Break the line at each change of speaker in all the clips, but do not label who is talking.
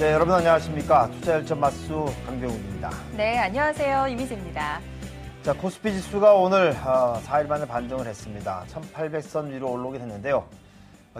네, 여러분 안녕하십니까. 투자열전 맞수 강병욱입니다.
네, 안녕하세요. 이미지입니다.
자, 코스피 지수가 오늘 4일 만에 반등을 했습니다. 1800선 위로 올라오게 됐는데요.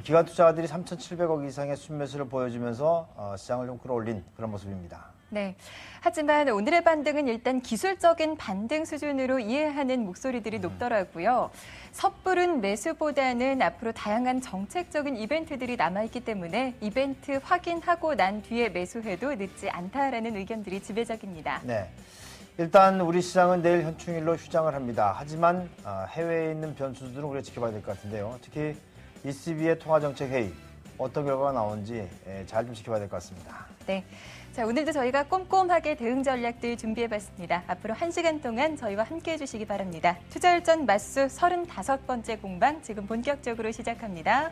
기관 투자가들이 3,700억 이상의 순매수를 보여주면서 시장을 좀 끌어올린 그런 모습입니다.
네. 하지만 오늘의 반등은 일단 기술적인 반등 수준으로 이해하는 목소리들이 높더라고요. 섣부른 매수보다는 앞으로 다양한 정책적인 이벤트들이 남아있기 때문에 이벤트 확인하고 난 뒤에 매수해도 늦지 않다라는 의견들이 지배적입니다.
네. 일단 우리 시장은 내일 현충일로 휴장을 합니다. 하지만 해외에 있는 변수들은 우리가 지켜봐야 될 것 같은데요. 특히 ECB의 통화정책회의 어떤 결과가 나오는지 잘 좀 지켜봐야 될 것 같습니다.
네. 자, 오늘도 저희가 꼼꼼하게 대응 전략들 준비해봤습니다. 앞으로 1시간 동안 저희와 함께해 주시기 바랍니다. 투자열전 맞수 35번째 공방 지금 본격적으로 시작합니다.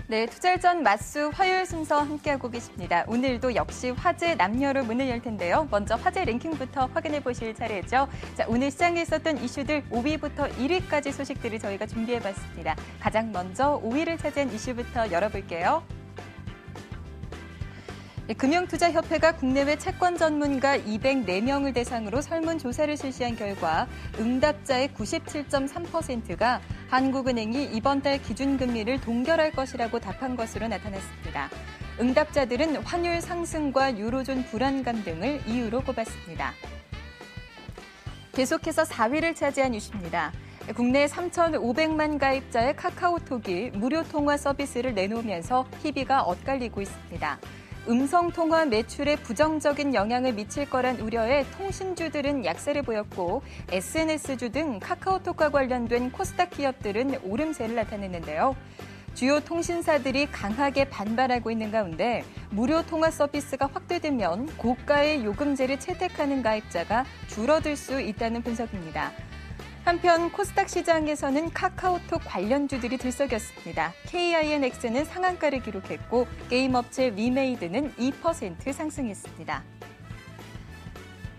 네, 투자열전 맞수 화요일 순서 함께하고 계십니다. 오늘도 역시 화제 남녀로 문을 열 텐데요. 먼저 화제 랭킹부터 확인해 보실 차례죠. 자, 오늘 시장에 있었던 이슈들 5위부터 1위까지 소식들을 저희가 준비해봤습니다. 가장 먼저 5위를 차지한 이슈부터 열어볼게요. 금융투자협회가 국내외 채권 전문가 204명을 대상으로 설문조사를 실시한 결과 응답자의 97.3%가 한국은행이 이번 달 기준금리를 동결할 것이라고 답한 것으로 나타났습니다. 응답자들은 환율 상승과 유로존 불안감 등을 이유로 꼽았습니다. 계속해서 4위를 차지한 이슈입니다. 국내 3,500만 가입자의 카카오톡이 무료 통화 서비스를 내놓으면서 희비가 엇갈리고 있습니다. 음성통화 매출에 부정적인 영향을 미칠 거란 우려에 통신주들은 약세를 보였고 SNS주 등 카카오톡과 관련된 코스닥 기업들은 오름세를 나타냈는데요. 주요 통신사들이 강하게 반발하고 있는 가운데 무료 통화 서비스가 확대되면 고가의 요금제를 채택하는 가입자가 줄어들 수 있다는 분석입니다. 한편 코스닥 시장에서는 카카오톡 관련주들이 들썩였습니다. KINX는 상한가를 기록했고 게임업체 위메이드는 2% 상승했습니다.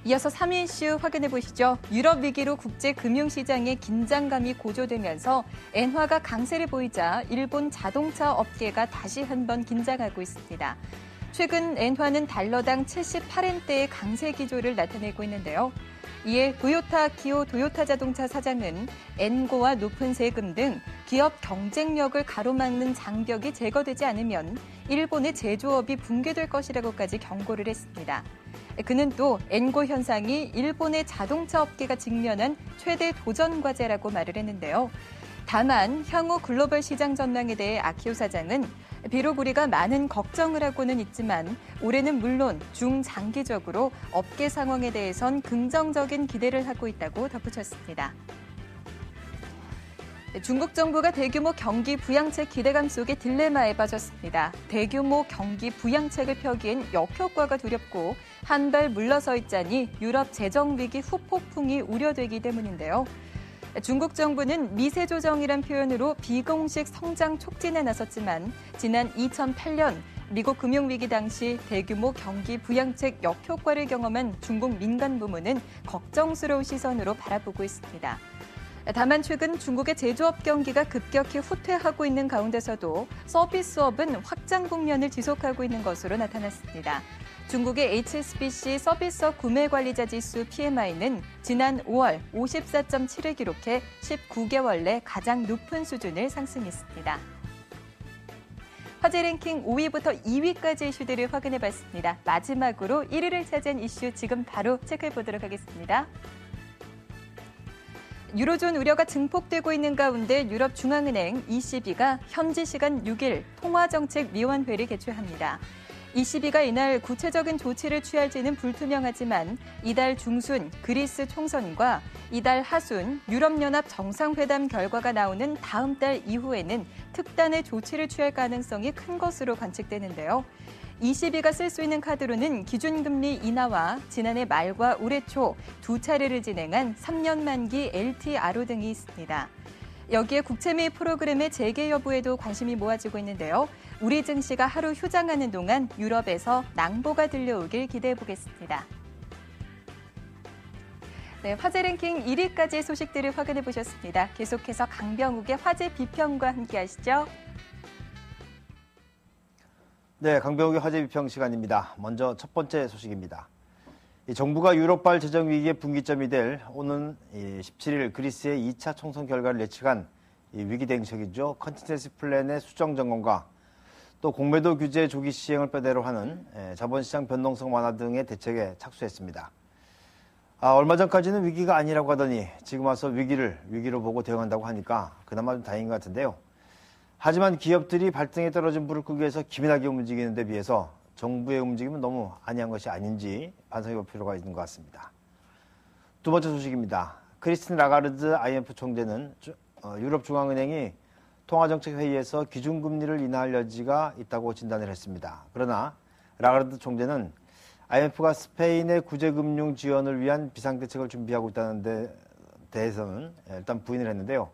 이어서 3위 이슈 확인해 보시죠. 유럽 위기로 국제 금융시장의 긴장감이 고조되면서 엔화가 강세를 보이자 일본 자동차 업계가 다시 한번 긴장하고 있습니다. 최근 엔화는 달러당 78엔대의 강세 기조를 나타내고 있는데요. 이에 도요타 기어 도요타 자동차 사장은 엔고와 높은 세금 등 기업 경쟁력을 가로막는 장벽이 제거되지 않으면 일본의 제조업이 붕괴될 것이라고까지 경고를 했습니다. 그는 또 엔고 현상이 일본의 자동차 업계가 직면한 최대 도전 과제라고 말을 했는데요. 다만 향후 글로벌 시장 전망에 대해 아키오 사장은 비록 우리가 많은 걱정을 하고는 있지만 올해는 물론 중장기적으로 업계 상황에 대해선 긍정적인 기대를 하고 있다고 덧붙였습니다. 중국 정부가 대규모 경기 부양책 기대감 속에 딜레마에 빠졌습니다. 대규모 경기 부양책을 펴기엔 역효과가 두렵고 한 발 물러서 있자니 유럽 재정위기 후폭풍이 우려되기 때문인데요. 중국 정부는 미세 조정이란 표현으로 비공식 성장 촉진에 나섰지만 지난 2008년 미국 금융위기 당시 대규모 경기 부양책 역효과를 경험한 중국 민간 부문은 걱정스러운 시선으로 바라보고 있습니다. 다만 최근 중국의 제조업 경기가 급격히 후퇴하고 있는 가운데서도 서비스업은 확장 국면을 지속하고 있는 것으로 나타났습니다. 중국의 HSBC 서비스업 구매관리자 지수 PMI는 지난 5월 54.7을 기록해 19개월 내 가장 높은 수준을 상승했습니다. 화제 랭킹 5위부터 2위까지 이슈들을 확인해봤습니다. 마지막으로 1위를 차지한 이슈 지금 바로 체크해보도록 하겠습니다. 유로존 우려가 증폭되고 있는 가운데 유럽중앙은행 ECB가 현지 시간 6일 통화정책위원회를 개최합니다. ECB가 이날 구체적인 조치를 취할지는 불투명하지만 이달 중순 그리스 총선과 이달 하순 유럽연합 정상회담 결과가 나오는 다음 달 이후에는 특단의 조치를 취할 가능성이 큰 것으로 관측되는데요. ECB가 쓸 수 있는 카드로는 기준금리 인하와 지난해 말과 올해 초 두 차례를 진행한 3년 만기 LTRO 등이 있습니다. 여기에 국채 매입 프로그램의 재개 여부에도 관심이 모아지고 있는데요. 우리 증시가 하루 휴장하는 동안 유럽에서 낭보가 들려오길 기대해 보겠습니다. 네, 화제 랭킹 1위까지 소식들을 확인해 보셨습니다. 계속해서 강병욱의 화제 비평과 함께 하시죠.
네, 강병욱의 화제 비평 시간입니다. 먼저 첫 번째 소식입니다. 정부가 유럽발 재정 위기의 분기점이 될 오는 17일 그리스의 2차 총선 결과를 예측한 위기 대응책이죠. 컨티텐시 플랜의 수정 점검과 또 공매도 규제 조기 시행을 뼈대로 하는 자본시장 변동성 완화 등의 대책에 착수했습니다. 얼마 전까지는 위기가 아니라고 하더니 지금 와서 위기로 보고 대응한다고 하니까 그나마 좀 다행인 것 같은데요. 하지만 기업들이 발등에 떨어진 불을 끄기 위해서 기민하게 움직이는 데 비해서 정부의 움직임은 너무 안이한 것이 아닌지 반성해볼 필요가 있는 것 같습니다. 두 번째 소식입니다. 크리스틴 라가르드 IMF 총재는 유럽중앙은행이 통화정책회의에서 기준금리를 인하할 여지가 있다고 진단을 했습니다. 그러나 라가르드 총재는 IMF가 스페인의 구제금융 지원을 위한 비상대책을 준비하고 있다는 데 대해서는 일단 부인을 했는데요.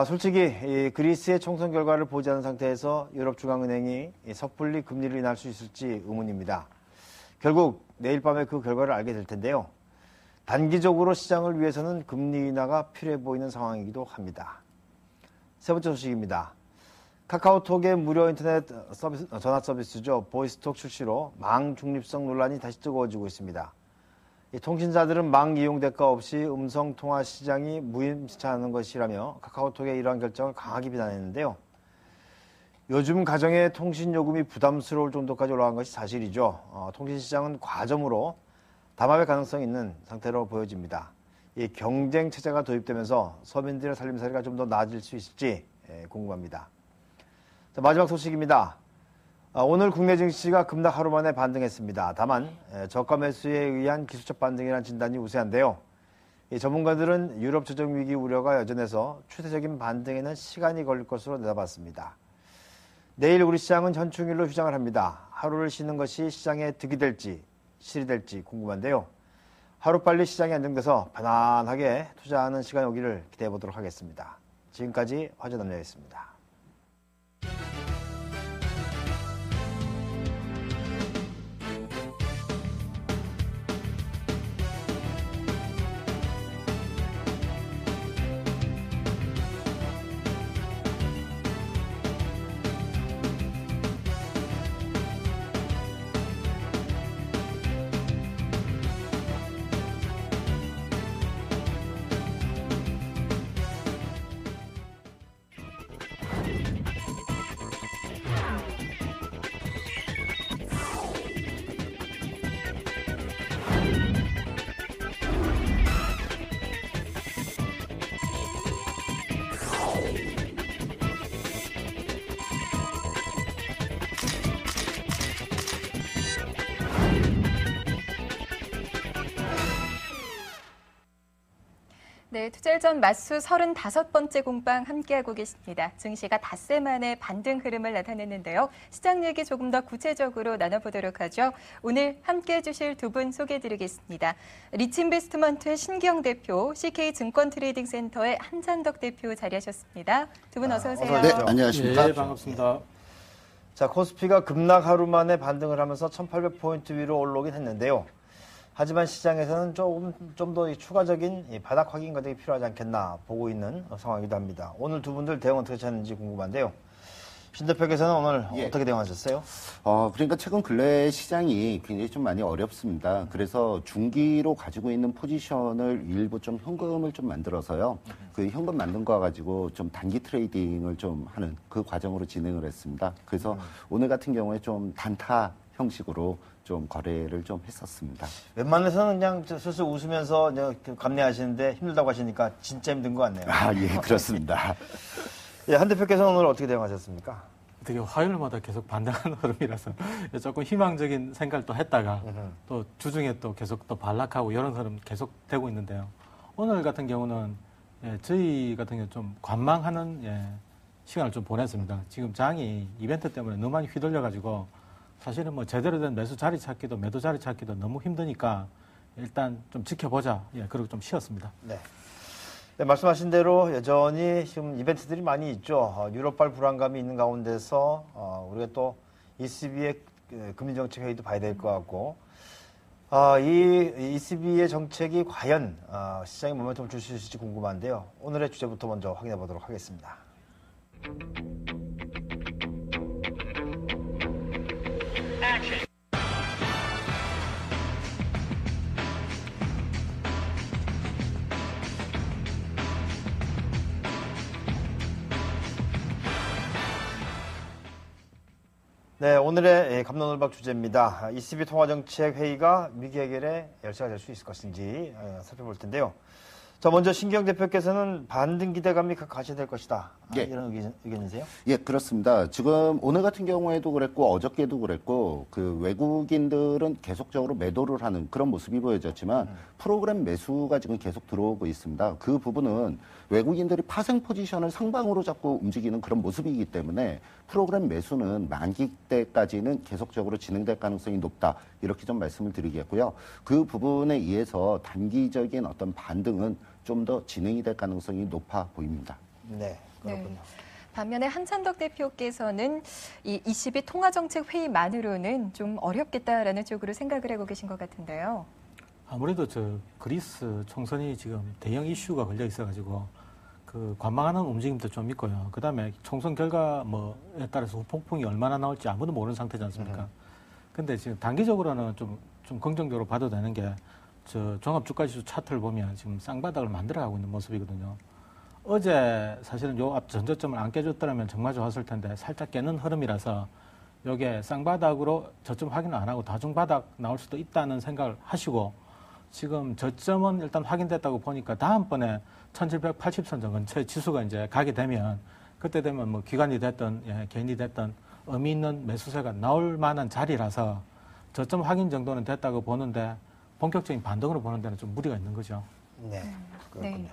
솔직히 그리스의 총선 결과를 보지 않은 상태에서 유럽중앙은행이 섣불리 금리를 인하할 수 있을지 의문입니다. 결국 내일 밤에 그 결과를 알게 될 텐데요. 단기적으로 시장을 위해서는 금리 인하가 필요해 보이는 상황이기도 합니다. 세 번째 소식입니다. 카카오톡의 무료 인터넷 서비스, 전화 서비스죠. 보이스톡 출시로 망 중립성 논란이 다시 뜨거워지고 있습니다. 통신사들은 망 이용 대가 없이 음성통화 시장이 무임차하는 것이라며 카카오톡의 이러한 결정을 강하게 비난했는데요. 요즘 가정의 통신 요금이 부담스러울 정도까지 올라간 것이 사실이죠. 통신 시장은 과점으로 담합의 가능성이 있는 상태로 보여집니다. 이 경쟁 체제가 도입되면서 서민들의 살림살이가 좀 더 나아질 수 있을지 궁금합니다. 자, 마지막 소식입니다. 오늘 국내 증시가 급락 하루 만에 반등했습니다. 다만 저가 매수에 의한 기술적 반등이라는 진단이 우세한데요. 전문가들은 유럽 재정 위기 우려가 여전해서 추세적인 반등에는 시간이 걸릴 것으로 내다봤습니다. 내일 우리 시장은 현충일로 휴장을 합니다. 하루를 쉬는 것이 시장에 득이 될지 실이 될지 궁금한데요. 하루빨리 시장이 안정돼서 편안하게 투자하는 시간이 오기를 기대해 보도록 하겠습니다. 지금까지 화제남녀였습니다.
네, 투자일전 맞수 35번째 공방 함께하고 계십니다. 증시가 닷새 만에 반등 흐름을 나타냈는데요. 시장 얘기 조금 더 구체적으로 나눠보도록 하죠. 오늘 함께해 주실 두 분 소개해드리겠습니다. 리치인베스트먼트의 신기영 대표, CK증권트레이딩센터의 한잔덕 대표 자리하셨습니다. 두 분 어서 오세요.
네, 안녕하십니까.
네, 반갑습니다.
자, 코스피가 급락 하루 만에 반등을 하면서 1800포인트 위로 올라오긴 했는데요. 하지만 시장에서는 좀 더 추가적인 바닥 확인 과정이 필요하지 않겠나 보고 있는 상황이기도 합니다. 오늘 두 분들 대응 어떻게 하는지 궁금한데요. 신 대표께서는 오늘 어떻게 대응하셨어요?
그러니까 최근 근래 시장이 굉장히 좀 많이 어렵습니다. 그래서 중기로 가지고 있는 포지션을 일부 좀 현금을 좀 만들어서요. 그 현금 만든 거 가지고 좀 단기 트레이딩을 좀 하는 그 과정으로 진행을 했습니다. 그래서 오늘 같은 경우에 좀 단타 형식으로 좀 거래를 좀 했었습니다.
웬만해서는 그냥 슬슬 웃으면서 그냥 감내하시는데 힘들다고 하시니까 진짜 힘든 것 같네요.
아, 예, 그렇습니다.
예, 한 대표께서는 오늘 어떻게 대응하셨습니까?
되게 화요일마다 계속 반등하는 흐름이라서 조금 희망적인 생각을 또 했다가 또 주중에 또 계속 또 반락하고 이런 흐름 계속 되고 있는데요. 오늘 같은 경우는 저희 같은 경우 좀 관망하는 시간을 좀 보냈습니다. 지금 장이 이벤트 때문에 너무 많이 휘둘려가지고 사실은 뭐 제대로 된 매수 자리 찾기도 매도 자리 찾기도 너무 힘드니까 일단 좀 지켜보자. 그리고 좀 쉬었습니다.
네. 네, 말씀하신 대로 여전히 지금 이벤트들이 많이 있죠. 유럽발 불안감이 있는 가운데서 우리가 또 ECB의 금리정책 회의도 봐야 될 것 같고 이 ECB의 정책이 과연 시장에 모멘텀을 줄 수 있을지 궁금한데요. 오늘의 주제부터 먼저 확인해 보도록 하겠습니다. 네, 오늘의 갑론을박 주제입니다. ECB 통화정책 회의가 위기 해결에 열쇠가 될 수 있을 것인지 살펴볼 텐데요. 자, 먼저 신경 대표께서는 반등 기대감이 가셔야 될 것이다.
예.
이런 의견이세요?
예, 그렇습니다. 지금 오늘 같은 경우에도 그랬고 어저께도 그랬고 그 외국인들은 계속적으로 매도를 하는 그런 모습이 보여졌지만 프로그램 매수가 지금 계속 들어오고 있습니다. 그 부분은 외국인들이 파생 포지션을 상방으로 잡고 움직이는 그런 모습이기 때문에 프로그램 매수는 만기 때까지는 계속적으로 진행될 가능성이 높다. 이렇게 좀 말씀을 드리겠고요. 그 부분에 의해서 단기적인 어떤 반등은 좀 더 진행이 될 가능성이 높아 보입니다.
네, 그렇군요.
네. 반면에 한찬덕 대표께서는 이 ECB 통화정책 회의만으로는 좀 어렵겠다라는 쪽으로 생각을 하고 계신 것 같은데요.
아무래도 그리스 총선이 지금 대형 이슈가 걸려 있어가지고 그 관망하는 움직임도 좀 있고요. 그 다음에 총선 결과 뭐에 따라서 후폭풍이 얼마나 나올지 아무도 모르는 상태지 않습니까? 근데 지금 단기적으로는 좀 긍정적으로 봐도 되는 게 종합주가지수 차트를 보면 지금 쌍바닥을 만들어가고 있는 모습이거든요. 어제 사실은 요 앞 전저점을 안 깨줬더라면 정말 좋았을 텐데 살짝 깨는 흐름이라서 요게 쌍바닥으로 저점 확인을 안 하고 다중바닥 나올 수도 있다는 생각을 하시고 지금 저점은 일단 확인됐다고 보니까 다음번에 1780선 근처에 지수가 이제 가게 되면 그때 되면 뭐 기관이 됐든 개인이 됐든 의미 있는 매수세가 나올 만한 자리라서 저점 확인 정도는 됐다고 보는데 본격적인 반등으로 보는 데는 좀 무리가 있는 거죠.
네, 그렇군요.
네.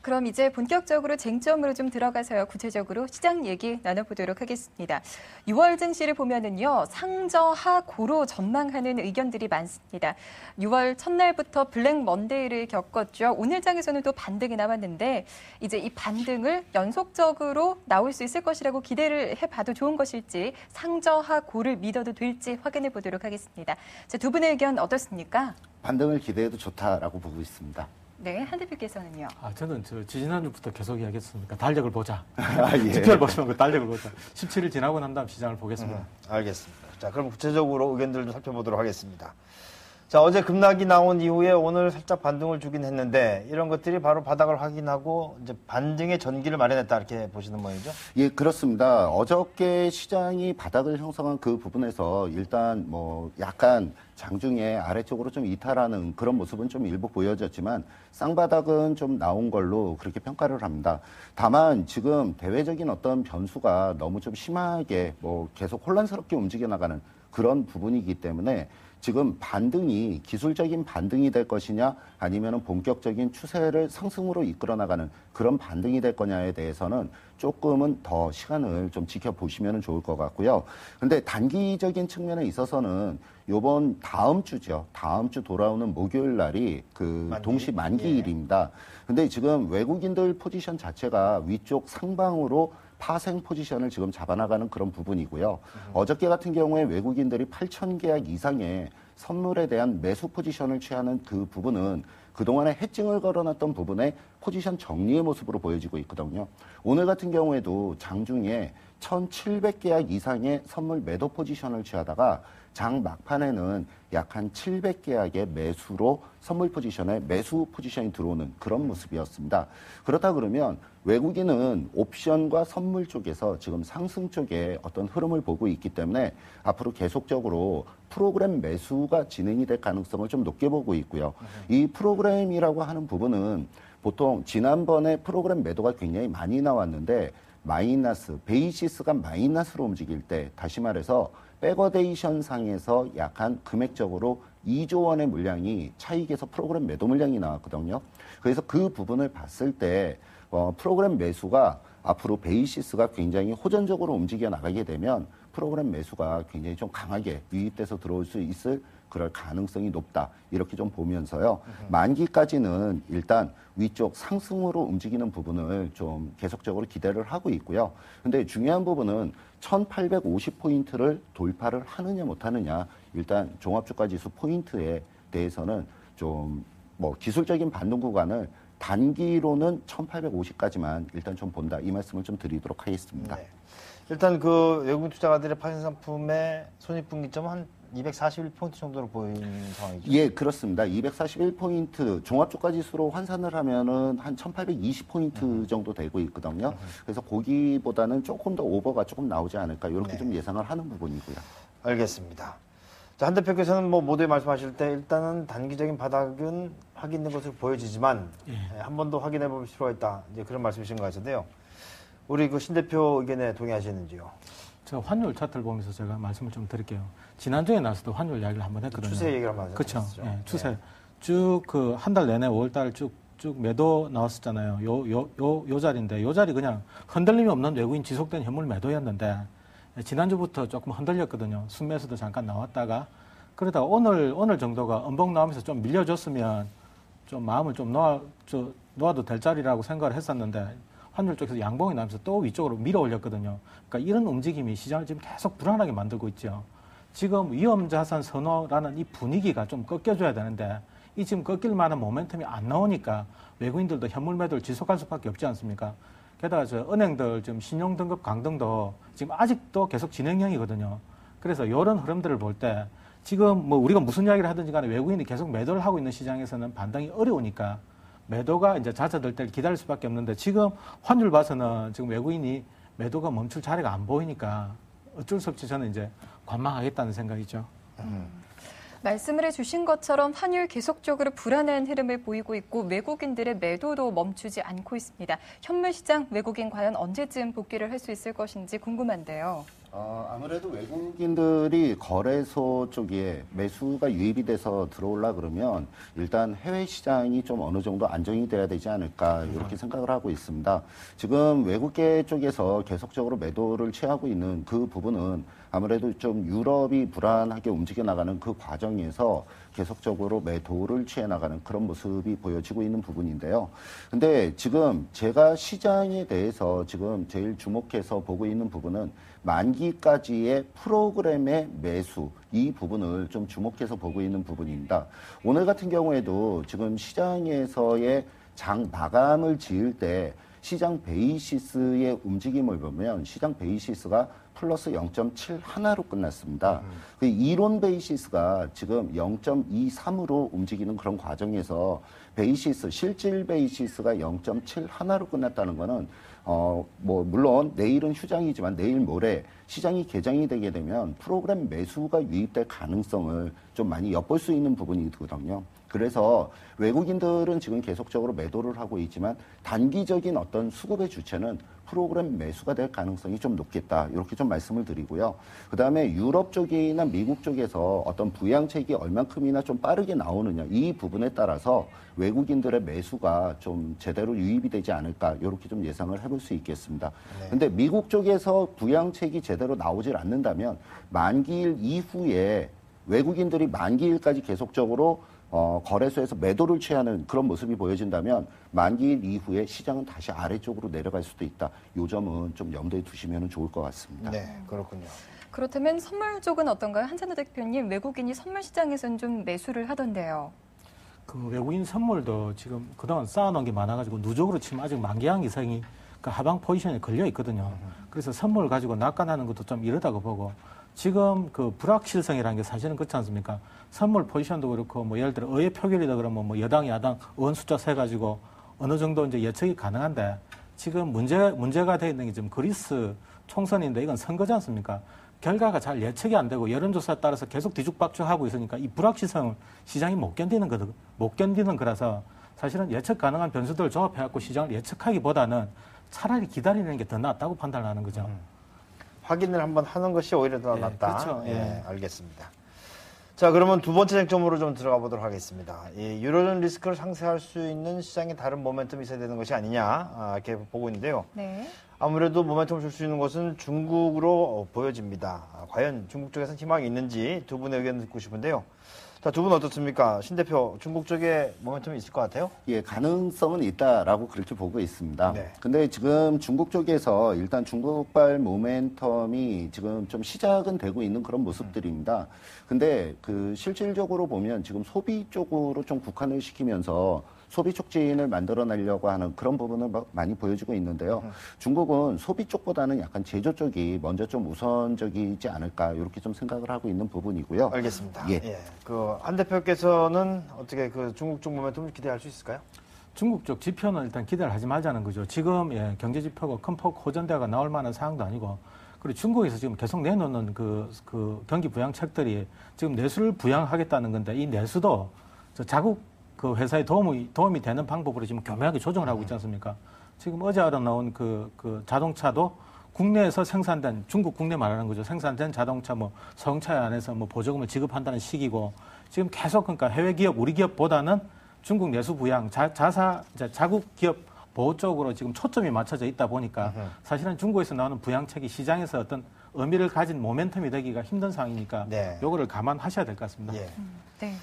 그럼 이제 본격적으로 쟁점으로 좀 들어가서요. 구체적으로 시장 얘기 나눠보도록 하겠습니다. 6월 증시를 보면은요. 상저하고로 전망하는 의견들이 많습니다. 6월 첫날부터 블랙 먼데이를 겪었죠. 오늘 장에서는 또 반등이 나왔는데 이제 이 반등을 연속적으로 나올 수 있을 것이라고 기대를 해봐도 좋은 것일지 상저하고를 믿어도 될지 확인해 보도록 하겠습니다. 자, 두 분의 의견 어떻습니까?
반등을 기대해도 좋다라고 보고 있습니다.
네, 한 대표께서는요.
저는 지지난주부터 계속 이야기했으니까 달력을 보자.
예.
지표를 보시면 그 달력을 보자. 17일 지나고 난 다음 시장을 보겠습니다.
알겠습니다. 자, 그럼 구체적으로 의견들 좀 살펴보도록 하겠습니다. 자, 어제 급락이 나온 이후에 오늘 살짝 반등을 주긴 했는데 이런 것들이 바로 바닥을 확인하고 이제 반등의 전기를 마련했다 이렇게 보시는 모양이죠?
예, 그렇습니다. 어저께 시장이 바닥을 형성한 그 부분에서 일단 뭐 약간 장중에 아래쪽으로 좀 이탈하는 그런 모습은 좀 일부 보여졌지만 쌍바닥은 좀 나온 걸로 그렇게 평가를 합니다. 다만 지금 대외적인 어떤 변수가 너무 좀 심하게 뭐 계속 혼란스럽게 움직여 나가는 그런 부분이기 때문에 지금 반등이 기술적인 반등이 될 것이냐 아니면 본격적인 추세를 상승으로 이끌어 나가는 그런 반등이 될 거냐에 대해서는 조금은 더 시간을 좀 지켜보시면 좋을 것 같고요. 근데 단기적인 측면에 있어서는 요번 다음 주죠. 다음 주 돌아오는 목요일 날이 동시 만기일입니다. 근데 지금 외국인들 포지션 자체가 위쪽 상방으로 파생 포지션을 지금 잡아나가는 그런 부분이고요. 어저께 같은 경우에 외국인들이 8,000계약 이상의 선물에 대한 매수 포지션을 취하는 그 부분은 그동안에 해칭을 걸어놨던 부분에 포지션 정리의 모습으로 보여지고 있거든요. 오늘 같은 경우에도 장중에 1,700계약 이상의 선물 매도 포지션을 취하다가 장 막판에는 약 한 700계약의 매수로 선물 포지션에 매수 포지션이 들어오는 그런 모습이었습니다. 그렇다 그러면 외국인은 옵션과 선물 쪽에서 지금 상승 쪽에 어떤 흐름을 보고 있기 때문에 앞으로 계속적으로 프로그램 매수가 진행이 될 가능성을 좀 높게 보고 있고요. 이 프로그램이라고 하는 부분은 보통 지난번에 프로그램 매도가 굉장히 많이 나왔는데 마이너스, 베이시스가 마이너스로 움직일 때 다시 말해서 백어데이션 상에서 약한 금액적으로 2조 원의 물량이 차익에서 프로그램 매도 물량이 나왔거든요. 그래서 그 부분을 봤을 때 프로그램 매수가 앞으로 베이시스가 굉장히 호전적으로 움직여 나가게 되면 프로그램 매수가 굉장히 좀 강하게 유입돼서 들어올 수 있을 그럴 가능성이 높다. 이렇게 좀 보면서요. 만기까지는 일단 위쪽 상승으로 움직이는 부분을 좀 계속적으로 기대를 하고 있고요. 근데 중요한 부분은 1850포인트를 돌파를 하느냐 못하느냐. 일단 종합주가지수 포인트에 대해서는 좀 뭐 기술적인 반등 구간을 단기로는 1850까지만 일단 좀 본다. 이 말씀을 좀 드리도록 하겠습니다.
네. 일단 그 외국인 투자가들의 파생 상품의 손익분기점은 한 241포인트 정도로 보이는 상황이죠.
예, 그렇습니다. 241포인트 종합주가지수로 환산을 하면은 한 1820포인트 정도 되고 있거든요. 그래서 거기보다는 조금 더 오버가 조금 나오지 않을까 이렇게 좀 예상을 하는 부분이고요.
알겠습니다. 자, 한 대표께서는 뭐 모두에 말씀하실 때 일단은 단기적인 바닥은 확인된 것으로 보여지지만 한 번 더 확인해 볼 필요가 있다. 이제 그런 말씀이신 것 같은데요. 우리 그 신 대표 의견에 동의하시는지요?
제가 환율 차트를 보면서 제가 말씀을 좀 드릴게요. 지난주에 나서도 환율 이야기를 한번 했거든요.
추세 얘기를 한번
그렇죠.
하셨죠.
예, 추세. 쭉 그 한 달 내내 5월달 쭉 매도 나왔었잖아요. 요 자리인데 요 자리 그냥 흔들림이 없는 외국인 지속된 현물 매도였는데 지난주부터 조금 흔들렸거든요. 순매수도 잠깐 나왔다가 그러다가 오늘 정도가 음봉 나오면서 좀 밀려줬으면 좀 마음을 좀 놓아도 될 자리라고 생각을 했었는데 환율 쪽에서 양봉이 나면서 또 위쪽으로 밀어 올렸거든요. 그러니까 이런 움직임이 시장을 지금 계속 불안하게 만들고 있죠. 지금 위험자산 선호라는 이 분위기가 좀 꺾여줘야 되는데 이 지금 꺾일 만한 모멘텀이 안 나오니까 외국인들도 현물 매도를 지속할 수밖에 없지 않습니까? 게다가 저 은행들 지금 신용등급 강등도 지금 아직도 계속 진행형이거든요. 그래서 이런 흐름들을 볼 때 지금 뭐 우리가 무슨 이야기를 하든지 간에 외국인이 계속 매도를 하고 있는 시장에서는 반등이 어려우니까 매도가 이제 잦아들 때를 기다릴 수밖에 없는데 지금 환율 봐서는 지금 외국인이 매도가 멈출 자리가 안 보이니까 어쩔 수 없이 저는 이제 관망하겠다는 생각이죠.
말씀을 해주신 것처럼 환율 계속적으로 불안한 흐름을 보이고 있고 외국인들의 매도도 멈추지 않고 있습니다. 현물 시장 외국인 과연 언제쯤 복귀를 할 수 있을 것인지 궁금한데요.
아무래도 외국인들이 거래소 쪽에 매수가 유입이 돼서 들어올라 그러면 일단 해외 시장이 좀 어느 정도 안정이 돼야 되지 않을까 이렇게 생각을 하고 있습니다. 지금 외국계 쪽에서 계속적으로 매도를 취하고 있는 그 부분은 아무래도 좀 유럽이 불안하게 움직여 나가는 그 과정에서 계속적으로 매도를 취해 나가는 그런 모습이 보여지고 있는 부분인데요. 근데 지금 제가 시장에 대해서 지금 제일 주목해서 보고 있는 부분은 만기까지의 프로그램의 매수 이 부분을 좀 주목해서 보고 있는 부분입니다. 오늘 같은 경우에도 지금 시장에서의 장 마감을 지을 때 시장 베이시스의 움직임을 보면 시장 베이시스가 플러스 0.7 하나로 끝났습니다. 그 이론 베이시스가 지금 0.23으로 움직이는 그런 과정에서 베이시스, 실질 베이시스가 0.7 하나로 끝났다는 거는 뭐 물론 내일은 휴장이지만 내일 모레 시장이 개장이 되게 되면 프로그램 매수가 유입될 가능성을 좀 많이 엿볼 수 있는 부분이거든요. 그래서 외국인들은 지금 계속적으로 매도를 하고 있지만 단기적인 어떤 수급의 주체는 프로그램 매수가 될 가능성이 좀 높겠다. 이렇게 좀 말씀을 드리고요. 그다음에 유럽 쪽이나 미국 쪽에서 어떤 부양책이 얼만큼이나 좀 빠르게 나오느냐 이 부분에 따라서 외국인들의 매수가 좀 제대로 유입이 되지 않을까 이렇게 좀 예상을 해볼 수 있겠습니다. 근데 미국 쪽에서 부양책이 제대로 나오질 않는다면 만기일 이후에 외국인들이 만기일까지 계속적으로 거래소에서 매도를 취하는 그런 모습이 보여진다면 만기일 이후에 시장은 다시 아래쪽으로 내려갈 수도 있다. 이 점은 좀 염두에 두시면 좋을 것 같습니다.
네, 그렇군요.
그렇다면 선물 쪽은 어떤가요? 한찬호 대표님, 외국인이 선물 시장에서는 좀 매수를 하던데요.
그 외국인 선물도 지금 그동안 쌓아놓은 게 많아가지고 누적으로 치면 아직 만기한 이상이 그 하방 포지션에 걸려 있거든요. 그래서 선물 가지고 낙관하는 것도 좀 이르다고 보고 지금 그 불확실성이라는 게 사실은 그렇지 않습니까? 선물 포지션도 그렇고 뭐 예를 들어 의회 표결이다 그러면 뭐 여당 야당 의원 숫자 세 가지고 어느 정도 이제 예측이 가능한데 지금 문제가 되어 있는 게 지금 그리스 총선인데 이건 선거지 않습니까? 결과가 잘 예측이 안 되고 여론조사에 따라서 계속 뒤죽박죽하고 있으니까 이 불확실성을 시장이 못 견디는 거라서 사실은 예측 가능한 변수들을 조합해갖고 시장을 예측하기보다는 차라리 기다리는 게 더 낫다고 판단하는 거죠.
확인을 한번 하는 것이 오히려 더
예,
낫다.
그렇죠.
예,
예.
알겠습니다. 자, 그러면 두 번째 쟁점으로 좀 들어가 보도록 하겠습니다. 이 유로존 리스크를 상쇄할 수 있는 시장의 다른 모멘텀이 있어야 되는 것이 아니냐, 이렇게 보고 있는데요.
네.
아무래도 모멘텀을 줄 수 있는 것은 중국으로 보여집니다. 과연 중국 쪽에서 희망이 있는지 두 분의 의견을 듣고 싶은데요. 자, 두 분 어떻습니까? 신 대표, 중국 쪽에 모멘텀이 있을 것 같아요?
예, 가능성은 있다라고 그렇게 보고 있습니다.
네.
근데 지금 중국 쪽에서 일단 중국발 모멘텀이 지금 좀 시작은 되고 있는 그런 모습들입니다. 근데 그 실질적으로 보면 지금 소비 쪽으로 좀 국한을 시키면서 소비 촉진을 만들어내려고 하는 그런 부분을 많이 보여주고 있는데요. 중국은 소비 쪽보다는 약간 제조 쪽이 먼저 좀 우선적이지 않을까 이렇게 좀 생각을 하고 있는 부분이고요.
알겠습니다.
예.
예. 한 대표께서는 어떻게 그 중국 쪽 모멘텀을 기대할 수 있을까요?
중국 쪽 지표는 일단 기대를 하지 말자는 거죠. 지금 예, 경제 지표가 큰 폭 호전대가 나올 만한 상황도 아니고 그리고 중국에서 지금 계속 내놓는 그 경기 부양책들이 지금 내수를 부양하겠다는 건데 이 내수도 자국 그 회사에 도움이 되는 방법으로 지금 교묘하게 조정을 하고 있지 않습니까? 지금 어제 나온 그 자동차도 국내에서 생산된, 중국 국내 말하는 거죠. 생산된 자동차 뭐 성차에 안에서 뭐 보조금을 지급한다는 시기고 지금 계속 그러니까 해외 기업, 우리 기업보다는 중국 내수 부양, 자국 기업 보호 쪽으로 지금 초점이 맞춰져 있다 보니까 사실은 중국에서 나오는 부양책이 시장에서 어떤 의미를 가진 모멘텀이 되기가 힘든 상황이니까
네.
요거를 감안하셔야 될 것 같습니다.
예.
네.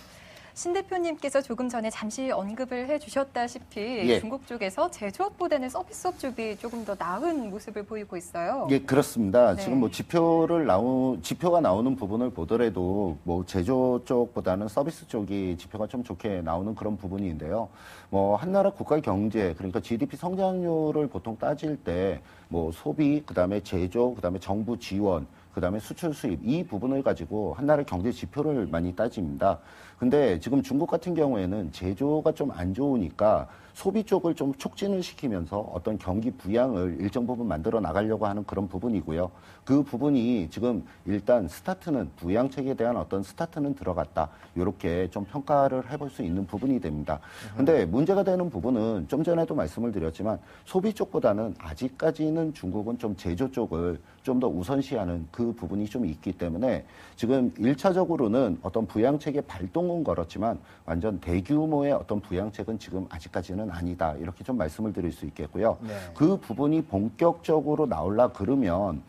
신 대표님께서 조금 전에 잠시 언급을 해주셨다시피
예.
중국 쪽에서 제조업보다는 서비스업 쪽이 조금 더 나은 모습을 보이고 있어요.
예, 그렇습니다.
네.
지금 뭐 지표가 나오는 부분을 보더라도 뭐 제조 쪽보다는 서비스 쪽이 지표가 좀 좋게 나오는 그런 부분인데요. 뭐 한나라 국가 경제 그러니까 GDP 성장률을 보통 따질 때 뭐 소비, 그다음에 제조, 그다음에 정부 지원, 그다음에 수출 수입 이 부분을 가지고 한나라의 경제 지표를 많이 따집니다. 근데 지금 중국 같은 경우에는 제조가 좀 안 좋으니까 소비 쪽을 좀 촉진을 시키면서 어떤 경기 부양을 일정 부분 만들어 나가려고 하는 그런 부분이고요. 그 부분이 지금 일단 스타트는 부양책에 대한 어떤 스타트는 들어갔다. 이렇게 좀 평가를 해볼 수 있는 부분이 됩니다. 근데 문제가 되는 부분은 좀 전에도 말씀을 드렸지만 소비 쪽보다는 아직까지는 중국은 좀 제조 쪽을 좀 더 우선시하는 그 부분이 좀 있기 때문에 지금 1차적으로는 어떤 부양책의 발동은 걸었지만 완전 대규모의 어떤 부양책은 지금 아직까지는 아니다. 이렇게 좀 말씀을 드릴 수 있겠고요.
네.
그 부분이 본격적으로 나올라 그러면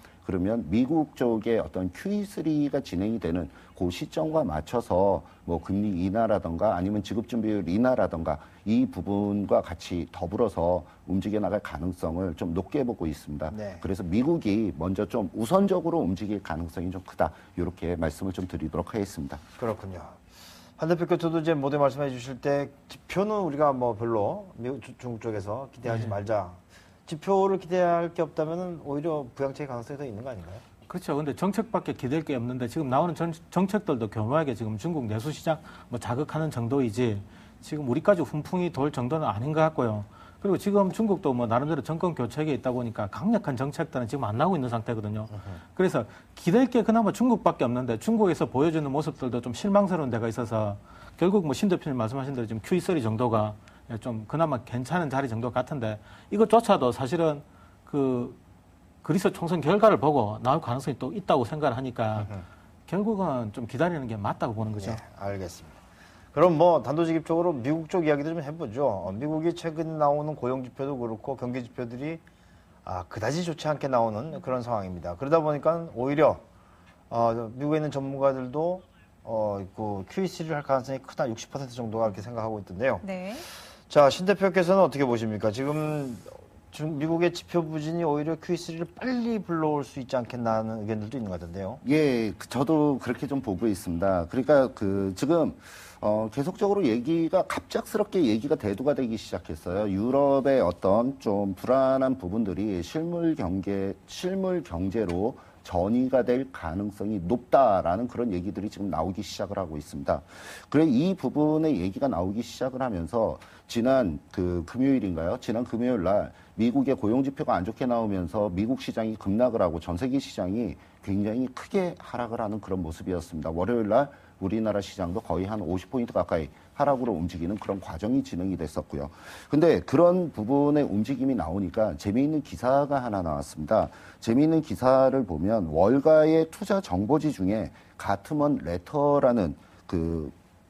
미국 쪽에 어떤 QE3가 진행이 되는 그 시점과 맞춰서 뭐 금리 인하라던가 아니면 지급준비율 인하라던가 이 부분과 같이 더불어서 움직여 나갈 가능성을 좀 높게 보고 있습니다.
네.
그래서 미국이 먼저 좀 우선적으로 움직일 가능성이 좀 크다. 이렇게 말씀을 좀 드리도록 하겠습니다.
그렇군요. 한 대표께서도 이제 모두 말씀해 주실 때 지표는 우리가 뭐 별로 중국 쪽에서 기대하지 말자. 지표를 기대할 게 없다면 오히려 부양책의 가능성이 더 있는 거 아닌가요?
그렇죠. 근데 정책밖에 기댈 게 없는데 지금 나오는 정책들도 교묘하게 지금 중국 내수시장 뭐 자극하는 정도이지 지금 우리까지 훈풍이 돌 정도는 아닌 것 같고요. 그리고 지금 중국도 뭐 나름대로 정권 교체에 있다 보니까 강력한 정책들은 지금 안 나오고 있는 상태거든요. 그래서 기댈 게 그나마 중국밖에 없는데 중국에서 보여주는 모습들도 좀 실망스러운 데가 있어서 결국 뭐 신 대표님 말씀하신 대로 지금 QE3 정도가 좀 그나마 괜찮은 자리 정도 같은데 이것조차도 사실은 그리스 총선 결과를 보고 나올 가능성이 또 있다고 생각을 하니까 결국은 좀 기다리는 게 맞다고 보는 거죠.
네, 알겠습니다. 그럼 뭐 단도직입적으로 미국 쪽 이야기도 좀 해보죠. 미국이 최근 나오는 고용 지표도 그렇고 경기 지표들이 그다지 좋지 않게 나오는 그런 상황입니다. 그러다 보니까 오히려 미국에 있는 전문가들도 그 QE3를 할 가능성이 크다 60% 정도가 그렇게 생각하고 있던데요.
네.
자, 신 대표께서는 어떻게 보십니까? 지금 미국의 지표 부진이 오히려 QE3를 빨리 불러올 수 있지 않겠나 하는 의견들도 있는 것 같은데요.
예, 저도 그렇게 좀 보고 있습니다. 그러니까 지금 계속적으로 갑작스럽게 얘기가 대두가 되기 시작했어요. 유럽의 어떤 좀 불안한 부분들이 실물 경제로 전이가 될 가능성이 높다라는 그런 얘기들이 지금 나오기 시작을 하고 있습니다. 그래 이 부분의 얘기가 나오기 시작을 하면서 지난 금요일인가요? 지난 금요일 날 미국의 고용 지표가 안 좋게 나오면서 미국 시장이 급락을 하고 전 세계 시장이 굉장히 크게 하락을 하는 그런 모습이었습니다. 월요일 날 우리나라 시장도 거의 한 50포인트 가까이 하락으로 움직이는 그런 과정이 진행이 됐었고요. 근데 그런 부분의 움직임이 나오니까 재미있는 기사가 하나 나왔습니다. 재미있는 기사를 보면 월가의 투자 정보지 중에 가트먼 레터라는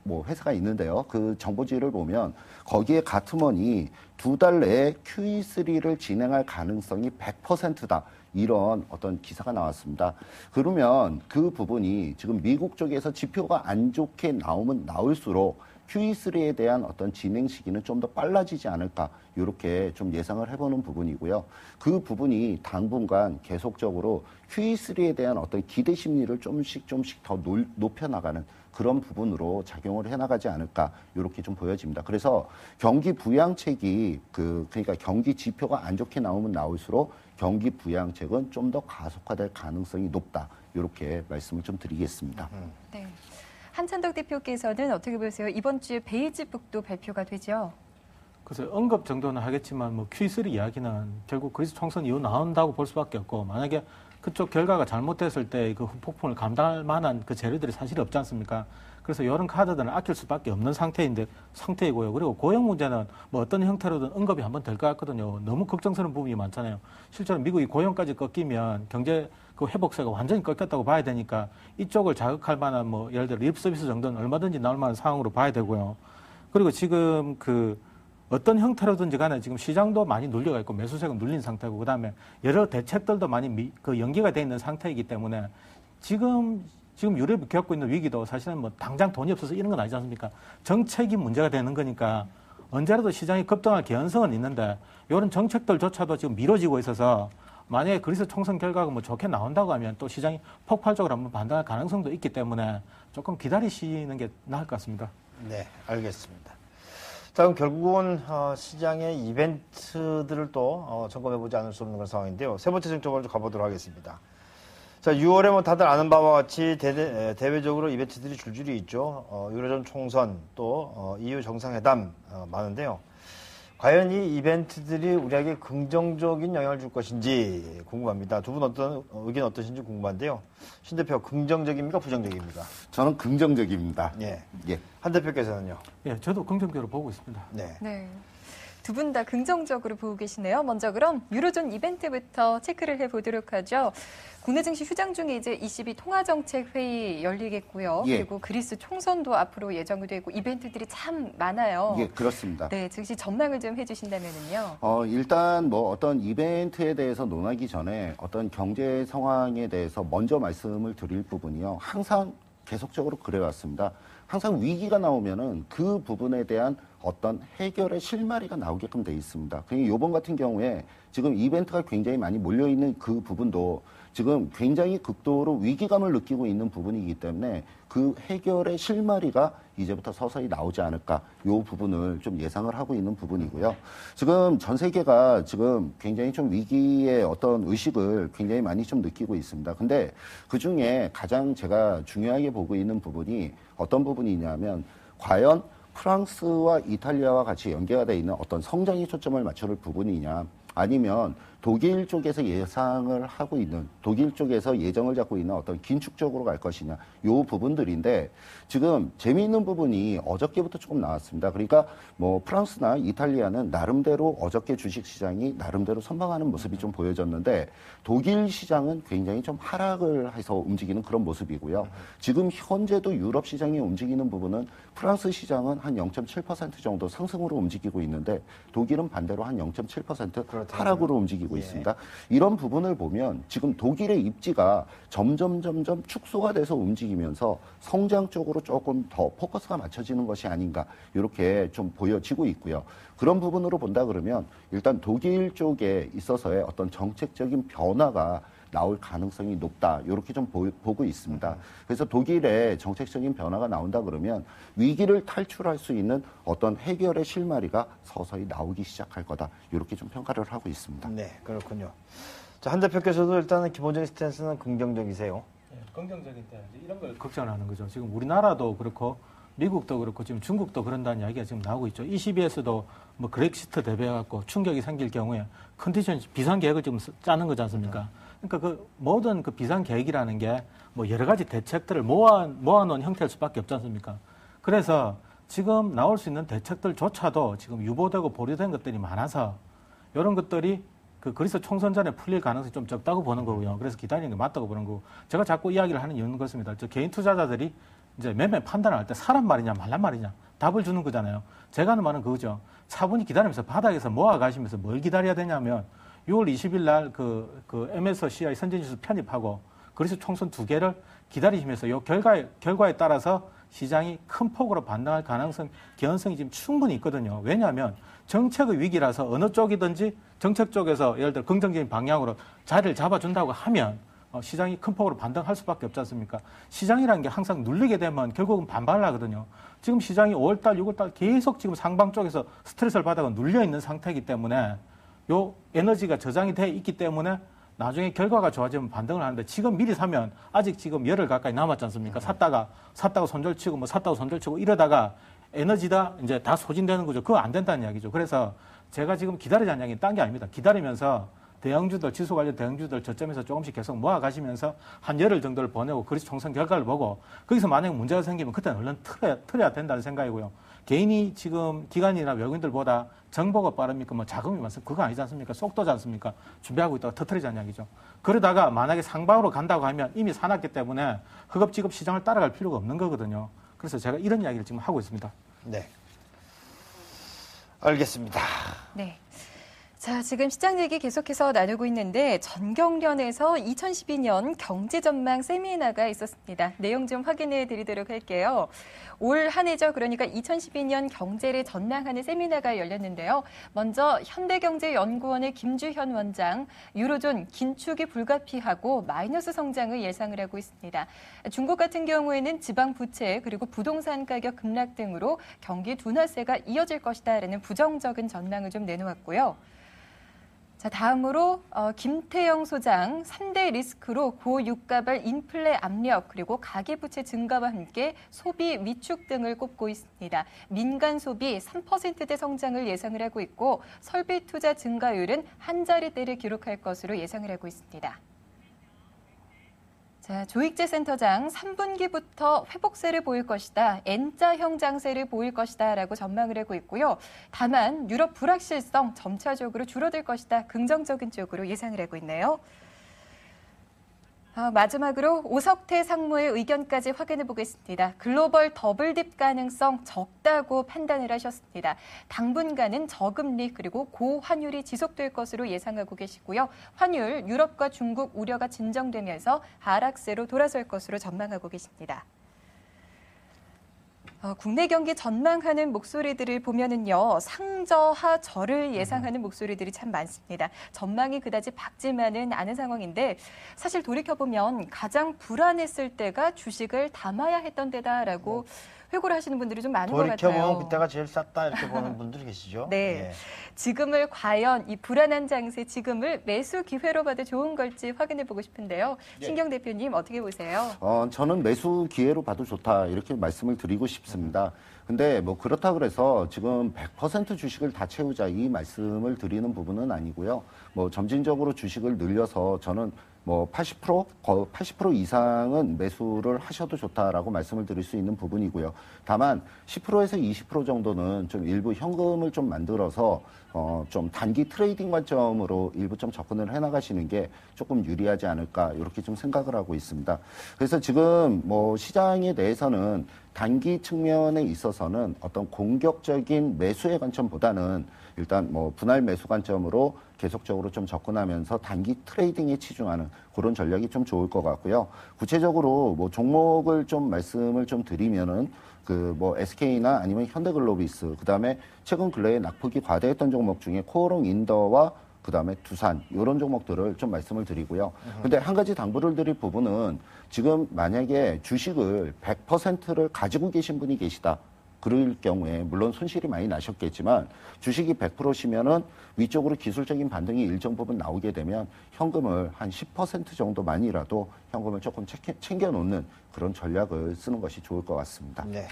회사가 있는데요. 그 정보지를 보면 거기에 가트먼이 2달 내에 QE3를 진행할 가능성이 100%다. 이런 어떤 기사가 나왔습니다. 그러면 그 부분이 지금 미국 쪽에서 지표가 안 좋게 나오면 나올수록 QE3에 대한 어떤 진행 시기는 좀 더 빨라지지 않을까 이렇게 좀 예상을 해보는 부분이고요. 그 부분이 당분간 계속적으로 QE3에 대한 어떤 기대 심리를 조금씩 더 높여나가는 그런 부분으로 작용을 해나가지 않을까 이렇게 좀 보여집니다. 그래서 경기 부양책이 그러니까 경기 지표가 안 좋게 나오면 나올수록 경기 부양책은 좀 더 가속화될 가능성이 높다. 이렇게 말씀을 좀 드리겠습니다.
네. 한찬덕 대표께서는 어떻게 보세요? 이번 주에 베이지북도 발표가 되죠?
그래서 언급 정도는 하겠지만 뭐 QE3 이야기는 결국 그리스 총선 이후 나온다고 볼 수밖에 없고 만약에 그쪽 결과가 잘못됐을 때 그 후폭풍을 감당할 만한 그 재료들이 사실 없지 않습니까? 그래서 이런 카드들은 아낄 수밖에 없는 상태이고요. 그리고 고용 문제는 뭐 어떤 형태로든 언급이 한번 될 것 같거든요. 너무 걱정스러운 부분이 많잖아요. 실제로 미국이 고용까지 꺾이면 경제 그 회복세가 완전히 꺾였다고 봐야 되니까 이쪽을 자극할 만한 뭐 예를 들어 립 서비스 정도는 얼마든지 나올 만한 상황으로 봐야 되고요. 그리고 지금 어떤 형태로든지 간에 지금 시장도 많이 눌려가 있고 매수세가 눌린 상태고 그다음에 여러 대책들도 많이 연기가 돼 있는 상태이기 때문에 지금 유럽이 겪고 있는 위기도 사실은 뭐 당장 돈이 없어서 이런 건 아니지 않습니까? 정책이 문제가 되는 거니까 언제라도 시장이 급등할 개연성은 있는데 이런 정책들조차도 지금 미뤄지고 있어서 만약에 그리스 총선 결과가 뭐 좋게 나온다고 하면 또 시장이 폭발적으로 한번 반등할 가능성도 있기 때문에 조금 기다리시는 게 나을 것 같습니다.
네, 알겠습니다. 자, 그럼 결국은 시장의 이벤트들을 또 점검해보지 않을 수 없는 그런 상황인데요. 세 번째 정적으로 좀 가보도록 하겠습니다. 자, 6월에 뭐 다들 아는 바와 같이 대외적으로 이벤트들이 줄줄이 있죠. 유로존 총선 또 EU 정상회담 많은데요. 과연 이 이벤트들이 우리에게 긍정적인 영향을 줄 것인지 궁금합니다. 두 분 의견 어떠신지 궁금한데요. 신 대표 긍정적입니까 부정적입니까?
저는 긍정적입니다.
예.
예.
한 대표께서는요?
예, 저도 긍정적으로 보고 있습니다.
네.
네. 두 분 다 긍정적으로 보고 계시네요. 먼저 그럼 유로존 이벤트부터 체크를 해보도록 하죠. 국내 증시 휴장 중에 이제 ECB 통화정책회의 열리겠고요.
예.
그리고 그리스 총선도 앞으로 예정이 되고 이벤트들이 참 많아요.
예, 그렇습니다.
네, 즉시 전망을 좀 해주신다면은요.
일단 뭐 어떤 이벤트에 대해서 논하기 전에 어떤 경제 상황에 대해서 먼저 말씀을 드릴 부분이요. 항상 계속적으로 그래왔습니다. 항상 위기가 나오면은 그 부분에 대한 어떤 해결의 실마리가 나오게끔 돼 있습니다. 그러니까 이번 같은 경우에 지금 이벤트가 굉장히 많이 몰려있는 그 부분도 지금 굉장히 극도로 위기감을 느끼고 있는 부분이기 때문에 그 해결의 실마리가 이제부터 서서히 나오지 않을까 이 부분을 좀 예상을 하고 있는 부분이고요. 지금 전 세계가 지금 굉장히 좀 위기의 어떤 의식을 굉장히 많이 좀 느끼고 있습니다. 근데 그 중에 가장 제가 중요하게 보고 있는 부분이 어떤 부분이냐면 과연 프랑스와 이탈리아와 같이 연계가 되어 있는 어떤 성장에 초점을 맞출 부분이냐 아니면 독일 쪽에서 예상을 하고 있는 독일 쪽에서 예정을 잡고 있는 어떤 긴축 쪽으로 갈 것이냐 요 부분들인데 지금 재미있는 부분이 어저께부터 조금 나왔습니다. 그러니까 뭐 프랑스나 이탈리아는 나름대로 어저께 주식시장이 나름대로 선방하는 모습이 좀 보여졌는데 독일 시장은 굉장히 좀 하락을 해서 움직이는 그런 모습이고요. 지금 현재도 유럽 시장이 움직이는 부분은 프랑스 시장은 한 0.7% 정도 상승으로 움직이고 있는데 독일은 반대로 한 0.7% 하락으로 움직이고 보여지고 있습니다. 이런 부분을 보면 지금 독일의 입지가 점점 축소가 돼서 움직이면서 성장 쪽으로 조금 더 포커스가 맞춰지는 것이 아닌가 이렇게 좀 보여지고 있고요. 그런 부분으로 본다 그러면 일단 독일 쪽에 있어서의 어떤 정책적인 변화가 나올 가능성이 높다. 이렇게 좀 보고 있습니다. 그래서 독일의 정책적인 변화가 나온다 그러면 위기를 탈출할 수 있는 어떤 해결의 실마리가 서서히 나오기 시작할 거다. 이렇게 좀 평가를 하고 있습니다.
네, 그렇군요. 자, 한 대표께서도 일단은 기본적인 스탠스는 긍정적이세요.
네, 긍정적인 때 이런 걸 걱정하는 거죠. 지금 우리나라도 그렇고 미국도 그렇고 지금 중국도 그런다는 이야기가 지금 나오고 있죠. ECB에서도 뭐 그렉시트 대비해갖고 충격이 생길 경우에 컨디션 비상 계획을 지금 짜는 거지 않습니까? 그러니까 그 모든 그 비상 계획이라는 게 뭐 여러 가지 대책들을 모아놓은 형태일 수밖에 없지 않습니까? 그래서 지금 나올 수 있는 대책들조차도 지금 유보되고 보류된 것들이 많아서 이런 것들이 그 그리스 총선 전에 풀릴 가능성이 좀 적다고 보는 거고요. 그래서 기다리는 게 맞다고 보는 거고. 제가 자꾸 이야기를 하는 이유는 그렇습니다. 저 개인 투자자들이 이제 매매 판단을 할 때 사람 말이냐 말란 말이냐 답을 주는 거잖아요. 제가 하는 말은 그거죠. 차분히 기다리면서 바닥에서 모아가시면서 뭘 기다려야 되냐면 6월 20일 날 그 MSCI 선진지수 편입하고 그리스 총선 2개를 기다리시면서 이 결과에 따라서 시장이 큰 폭으로 반등할 개연성이 지금 충분히 있거든요. 왜냐하면 정책의 위기라서 어느 쪽이든지 정책 쪽에서 예를 들어 긍정적인 방향으로 자리를 잡아준다고 하면 시장이 큰 폭으로 반등할 수밖에 없지 않습니까? 시장이라는 게 항상 눌리게 되면 결국은 반발을 하거든요. 지금 시장이 5월달, 6월달 계속 지금 상방 쪽에서 스트레스를 받아가 눌려 있는 상태이기 때문에 요 에너지가 저장이 돼 있기 때문에 나중에 결과가 좋아지면 반등을 하는데 지금 미리 사면 아직 지금 열흘 가까이 남았지 않습니까? 샀다가 손절치고 샀다가 손절치고 이러다가 에너지다 이제 다 소진되는 거죠. 그거 안 된다는 이야기죠. 그래서 제가 지금 기다리자는 이야기는 딴 게 아닙니다. 기다리면서 대형주들, 지수 관련 대형주들 저점에서 조금씩 계속 모아가시면서 한 열흘 정도를 보내고 그리스 총선 결과를 보고 거기서 만약에 문제가 생기면 그때는 얼른 틀어야 된다는 생각이고요. 개인이 지금 기관이나 외국인들보다 정보가 빠릅니까? 뭐 자금이 많습니까? 그거 아니지 않습니까? 속도지 않습니까? 준비하고 있다가 터뜨리자는 이야기죠. 그러다가 만약에 상방으로 간다고 하면 이미 사놨기 때문에 허겁지겁 시장을 따라갈 필요가 없는 거거든요. 그래서 제가 이런 이야기를 지금 하고 있습니다.
네. 알겠습니다.
네. 자, 지금 시장 얘기 계속해서 나누고 있는데 전경련에서 2012년 경제전망 세미나가 있었습니다. 내용 좀 확인해 드리도록 할게요. 올 한 해죠. 그러니까 2012년 경제를 전망하는 세미나가 열렸는데요. 먼저 현대경제연구원의 김주현 원장, 유로존 긴축이 불가피하고 마이너스 성장을 예상을 하고 있습니다. 중국 같은 경우에는 지방 부채 그리고 부동산 가격 급락 등으로 경기 둔화세가 이어질 것이다라는 부정적인 전망을 좀 내놓았고요. 자, 다음으로 김태영 소장, 3대 리스크로 고유가발 인플레 압력 그리고 가계부채 증가와 함께 소비 위축 등을 꼽고 있습니다. 민간 소비 3%대 성장을 예상을 하고 있고 설비 투자 증가율은 한 자리대를 기록할 것으로 예상을 하고 있습니다. 자, 조익재 센터장 3분기부터 회복세를 보일 것이다. N자형 장세를 보일 것이다. 라고 전망을 하고 있고요. 다만 유럽 불확실성 점차적으로 줄어들 것이다. 긍정적인 쪽으로 예상을 하고 있네요. 마지막으로 오석태 상무의 의견까지 확인해 보겠습니다. 글로벌 더블딥 가능성 적다고 판단을 하셨습니다. 당분간은 저금리 그리고 고환율이 지속될 것으로 예상하고 계시고요. 환율 유럽과 중국 우려가 진정되면서 하락세로 돌아설 것으로 전망하고 계십니다. 국내 경기 전망하는 목소리들을 보면은요, 상저하저를 예상하는 목소리들이 참 많습니다. 전망이 그다지 밝지만은 않은 상황인데 사실 돌이켜보면 가장 불안했을 때가 주식을 담아야 했던 때다라고 회고를 하시는 분들이 좀 많은 것 같아요.
돌이켜보면 그때가 제일 쌌다 이렇게 보는 분들이 계시죠.
네. 지금을 과연 이 불안한 장세 지금을 매수 기회로 봐도 좋은 걸지 확인해 보고 싶은데요. 신경 대표님 어떻게 보세요?
저는 매수 기회로 봐도 좋다 이렇게 말씀을 드리고 싶습니다. 근데 뭐 그렇다 그래서 지금 100% 주식을 다 채우자 이 말씀을 드리는 부분은 아니고요. 뭐 점진적으로 주식을 늘려서 저는 뭐 80% 이상은 매수를 하셔도 좋다라고 말씀을 드릴 수 있는 부분이고요. 다만 10%에서 20% 정도는 좀 일부 현금을 좀 만들어서 좀 단기 트레이딩 관점으로 일부 좀 접근을 해나가시는 게 조금 유리하지 않을까 이렇게 좀 생각을 하고 있습니다. 그래서 지금 뭐 시장에 대해서는 단기 측면에 있어서는 어떤 공격적인 매수의 관점보다는 일단 뭐 분할 매수 관점으로 계속적으로 좀 접근하면서 단기 트레이딩에 치중하는 그런 전략이 좀 좋을 것 같고요. 구체적으로 뭐 종목을 좀 말씀을 좀 드리면은 그 뭐 SK나 아니면 현대글로비스, 그다음에 최근 근래에 낙폭이 과대했던 종목 중에 코오롱 인더와 그다음에 두산 이런 종목들을 좀 말씀을 드리고요. 근데 한 가지 당부를 드릴 부분은 지금 만약에 주식을 100%를 가지고 계신 분이 계시다. 그럴 경우에 물론 손실이 많이 나셨겠지만 주식이 100%시면은 위쪽으로 기술적인 반등이 일정 부분 나오게 되면 현금을 한 10% 정도만이라도 현금을 조금 챙겨 놓는 그런 전략을 쓰는 것이 좋을 것 같습니다.
네.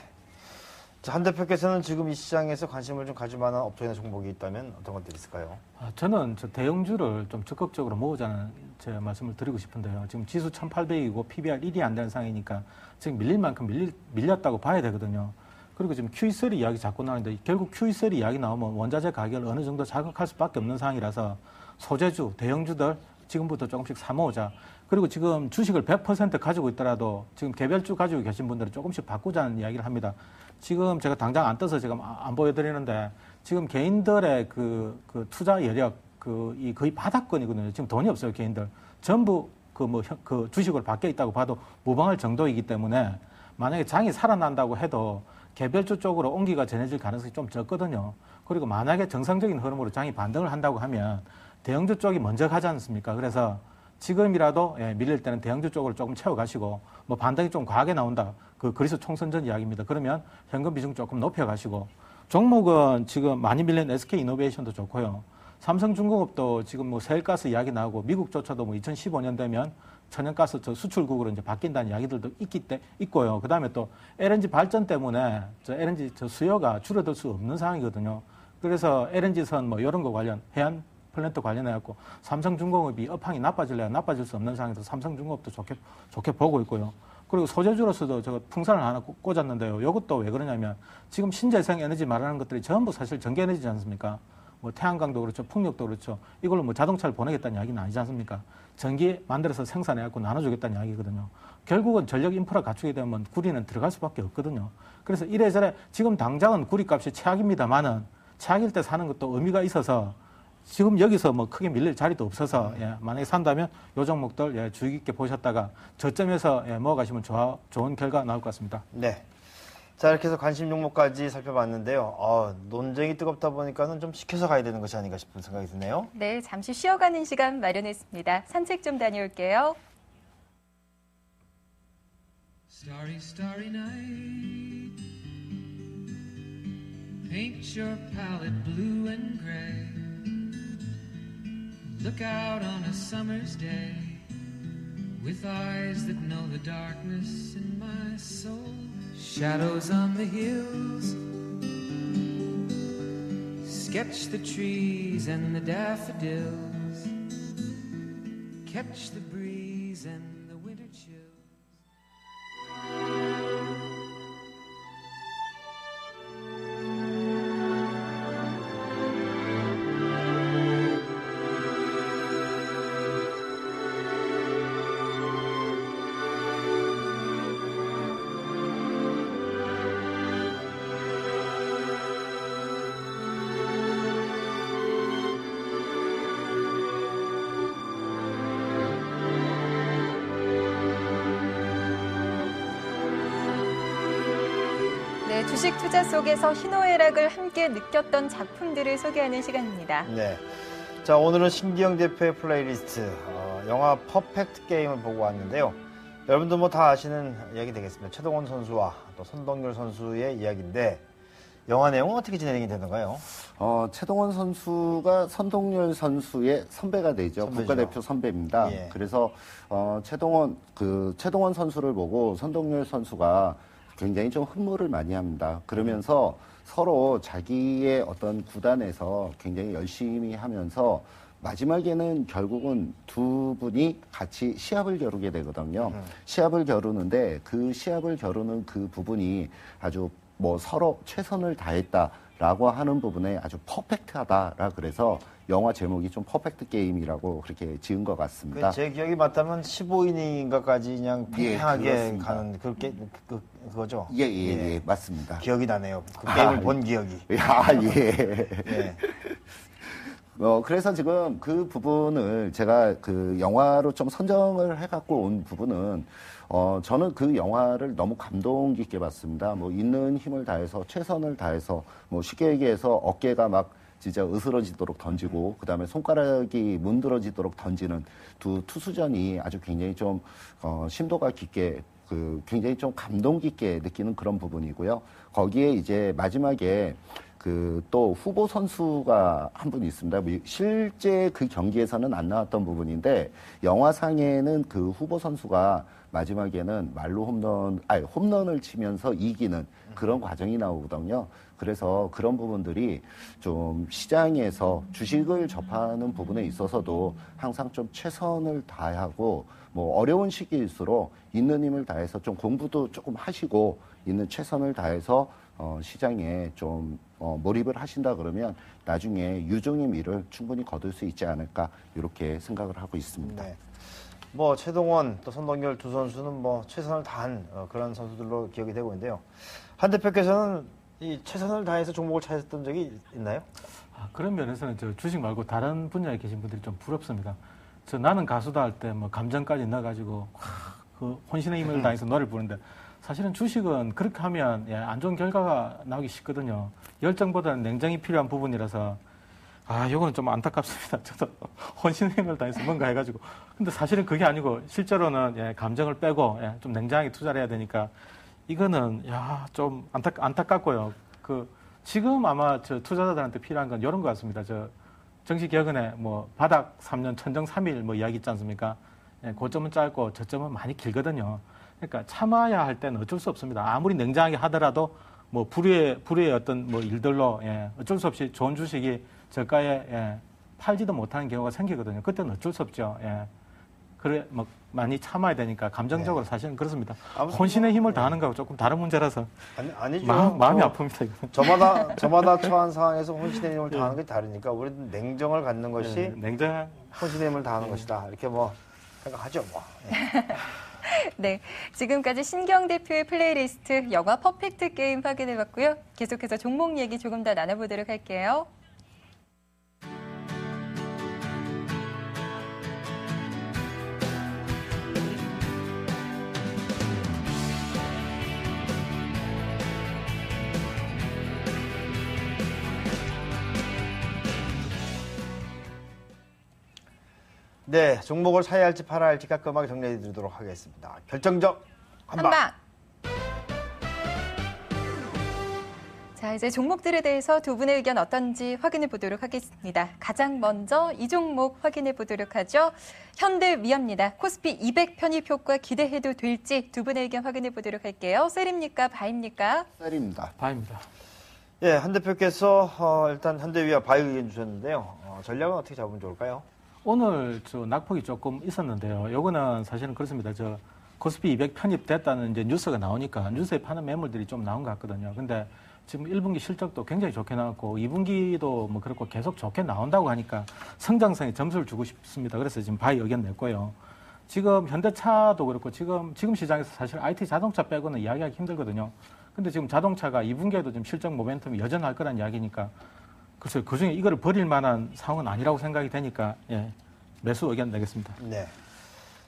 자, 한 대표께서는 지금 이 시장에서 관심을 좀 가질 만한 업종이나 종목이 있다면 어떤 것들이 있을까요?
저는 저 대형주를 좀 적극적으로 모으자는 제 말씀을 드리고 싶은데요. 지금 지수 1800이고 PBR 1이 안 되는 상황이니까 지금 밀릴 만큼 밀렸다고 봐야 되거든요. 그리고 지금 QE3 이야기 자꾸 나오는데 결국 QE3 이야기 나오면 원자재 가격을 어느 정도 자극할 수밖에 없는 상황이라서 소재주, 대형주들 지금부터 조금씩 사모으자. 그리고 지금 주식을 100% 가지고 있더라도 지금 개별주 가지고 계신 분들은 조금씩 바꾸자는 이야기를 합니다. 지금 제가 당장 안 떠서 지금 안 보여드리는데 지금 개인들의 그 투자 여력 이 거의 바닥권이거든요. 지금 돈이 없어요, 개인들. 전부 그 주식으로 바뀌어 있다고 봐도 무방할 정도이기 때문에 만약에 장이 살아난다고 해도 개별주 쪽으로 온기가 전해질 가능성이 좀 적거든요. 그리고 만약에 정상적인 흐름으로 장이 반등을 한다고 하면 대형주 쪽이 먼저 가지 않습니까? 그래서 지금이라도 밀릴 때는 대형주 쪽으로 조금 채워가시고 뭐 반등이 좀 과하게 나온다. 그리스 총선전 이야기입니다. 그러면 현금 비중 조금 높여가시고 종목은 지금 많이 밀린 SK이노베이션도 좋고요. 삼성중공업도 지금 뭐 세일가스 이야기 나오고 미국조차도 뭐 2015년 되면 천연가스 수출국으로 이제 바뀐다는 이야기들도 있고요. 그 다음에 또 LNG 발전 때문에 LNG 수요가 줄어들 수 없는 상황이거든요. 그래서 LNG선 뭐 이런 거 관련 해안 플랜트 관련해갖고 삼성중공업이 업황이 나빠질 수 없는 상황에서 삼성중공업도 좋게 보고 있고요. 그리고 소재주로서도 제가 풍산을 하나 꽂았는데요. 이것도 왜 그러냐면 지금 신재생 에너지 말하는 것들이 전부 사실 전기에너지지 않습니까? 뭐 태양광도 그렇죠, 풍력도 그렇죠. 이걸로 뭐 자동차를 보내겠다는 이야기는 아니지 않습니까? 전기 만들어서 생산해갖고 나눠주겠다는 이야기거든요. 결국은 전력 인프라 갖추게 되면 구리는 들어갈 수밖에 없거든요. 그래서 이래저래 지금 당장은 구리값이 최악입니다만은 최악일 때 사는 것도 의미가 있어서 지금 여기서 뭐 크게 밀릴 자리도 없어서 만약에 산다면 요 종목들 주의 깊게 보셨다가 저점에서 모아가시면 좋은 결과 나올 것 같습니다.
네. 자, 이렇게 해서 관심 종목까지 살펴봤는데요. 논쟁이 뜨겁다 보니까는 좀 식혀서 가야 되는 것이 아닌가 싶은 생각이 드네요.
네, 잠시 쉬어가는 시간 마련했습니다. 산책 좀 다녀올게요.
Starry, starry night. Paint your palette blue and gray. Look out on a summer's day with eyes that know the darkness in my soul. Shadows on the hills, sketch the trees and the daffodils, catch the breeze and the winter chills.
네, 주식 투자 속에서 희노애락을 함께 느꼈던 작품들을 소개하는 시간입니다.
네. 자, 오늘은 신기영 대표의 플레이리스트, 영화 퍼펙트 게임을 보고 왔는데요. 여러분도 뭐 다 아시는 이야기 되겠습니다. 최동원 선수와 또 선동열 선수의 이야기인데, 영화 내용은 어떻게 진행이 되는가요?
최동원 선수가 선동열 선수의 선배가 되죠.
선배죠.
국가대표 선배입니다.
예.
그래서 최동원 선수를 보고 선동열 선수가 굉장히 좀 흠모를 많이 합니다. 그러면서 서로 자기의 어떤 구단에서 굉장히 열심히 하면서 마지막에는 결국은 두 분이 같이 시합을 겨루게 되거든요. 시합을 겨루는데 그 시합을 겨루는 그 부분이 아주 뭐 서로 최선을 다했다. 라고 하는 부분에 아주 퍼펙트하다라 그래서 영화 제목이 좀 퍼펙트 게임이라고 그렇게 지은 것 같습니다.
제 기억이 맞다면 15이닝인가까지 그냥 팽팽하게
그렇습니다.
가는 그거죠?
예, 맞습니다.
기억이 나네요. 그 게임을 본 기억이.
예.
예.
그래서 지금 그 부분을 제가 그 영화로 좀 선정을 해갖고 온 부분은, 저는 그 영화를 너무 감동 깊게 봤습니다. 뭐, 있는 힘을 다해서, 최선을 다해서, 뭐, 쉽게 얘기해서 어깨가 막 진짜 으스러지도록 던지고, 그 다음에 손가락이 문드러지도록 던지는 두 투수전이 아주 굉장히 좀, 심도가 깊게, 굉장히 좀 감동 깊게 느끼는 그런 부분이고요. 거기에 이제 마지막에 또 후보 선수가 한 분 있습니다. 실제 그 경기에서는 안 나왔던 부분인데 영화상에는 그 후보 선수가 마지막에는 말로 홈런을 치면서 이기는 그런 과정이 나오거든요. 그래서 그런 부분들이 좀 시장에서 주식을 접하는 부분에 있어서도 항상 좀 최선을 다하고 뭐 어려운 시기일수록 있는 힘을 다해서 좀 공부도 조금 하시고 있는 최선을 다해서 시장에 좀 몰입을 하신다 그러면 나중에 유종의 미를 충분히 거둘 수 있지 않을까 이렇게 생각을 하고 있습니다.
네. 뭐 최동원 또 손동열 두 선수는 뭐 최선을 다한 그런 선수들로 기억이 되고 있는데요. 한 대표께서는 이 최선을 다해서 종목을 찾았던 적이 있나요?
그런 면에서는 저 주식 말고 다른 분야에 계신 분들이 좀 부럽습니다. 저 나는 가수다 할 때 뭐 감정까지 넣어가지고 그 혼신의 힘을 다해서 노래를 부르는데 사실은 주식은 그렇게 하면 안 좋은 결과가 나오기 쉽거든요. 열정보다는 냉정이 필요한 부분이라서 요거는 좀 안타깝습니다. 저도 혼신의 힘을 다해서 뭔가 해가지고. 근데 사실은 그게 아니고 실제로는 감정을 빼고 좀 냉정하게 투자를 해야 되니까 이거는 좀 안타깝고요. 지금 아마 저 투자자들한테 필요한 건 이런 것 같습니다. 저 정시기억은에 뭐 바닥 3년 천정 3일 뭐 이야기 있지 않습니까? 고점은 짧고 저점은 많이 길거든요. 그러니까 참아야 할 때는 어쩔 수 없습니다. 아무리 냉정하게 하더라도 뭐 불의의 어떤 뭐 일들로 어쩔 수 없이 좋은 주식이 저가에 팔지도 못하는 경우가 생기거든요. 그때는 어쩔 수 없죠. 그래 뭐 많이 참아야 되니까 감정적으로 사실은 그렇습니다. 혼신의 힘을 다하는 거하고 조금 다른 문제라서
아니죠.
마음이 아픕니다. 이거는.
저마다 처한 상황에서 혼신의 힘을 다하는 게 다르니까 우리는 냉정을 갖는 것이
냉정
혼신의 힘을 다하는 것이다. 이렇게 뭐 생각하죠. 뭐.
네, 지금까지 신경 대표의 플레이리스트 영화 퍼펙트 게임 확인해봤고요. 계속해서 종목 얘기 조금 더 나눠보도록 할게요.
네, 종목을 사야 할지 팔아야 할지 깔끔하게 정리해 드리도록 하겠습니다. 결정적 한방.
자, 이제 종목들에 대해서 두 분의 의견 어떤지 확인해 보도록 하겠습니다. 가장 먼저 이 종목 확인해 보도록 하죠. 현대위아입니다. 코스피 200 편입 효과 기대해도 될지 두 분의 의견 확인해 보도록 할게요. 셀입니까? 바입니까?
셀입니다.
바입니다.
예, 한 대표께서 일단 현대위아 바이 의견 주셨는데요. 전략은 어떻게 잡으면 좋을까요?
오늘 저 낙폭이 조금 있었는데요. 요거는 사실은 그렇습니다. 저 코스피 200 편입됐다는 이제 뉴스가 나오니까 뉴스에 파는 매물들이 좀 나온 것 같거든요. 근데 지금 1분기 실적도 굉장히 좋게 나왔고 2분기도 뭐 그렇고 계속 좋게 나온다고 하니까 성장성에 점수를 주고 싶습니다. 그래서 지금 바이 의견 냈고요. 지금 현대차도 그렇고 지금 시장에서 사실 IT 자동차 빼고는 이야기하기 힘들거든요. 근데 지금 자동차가 2분기에도 지금 실적 모멘텀이 여전할 거란 이야기니까 글쎄요, 그중에 이거를 버릴 만한 상황은 아니라고 생각이 되니까 매수 의견 내겠습니다.
네.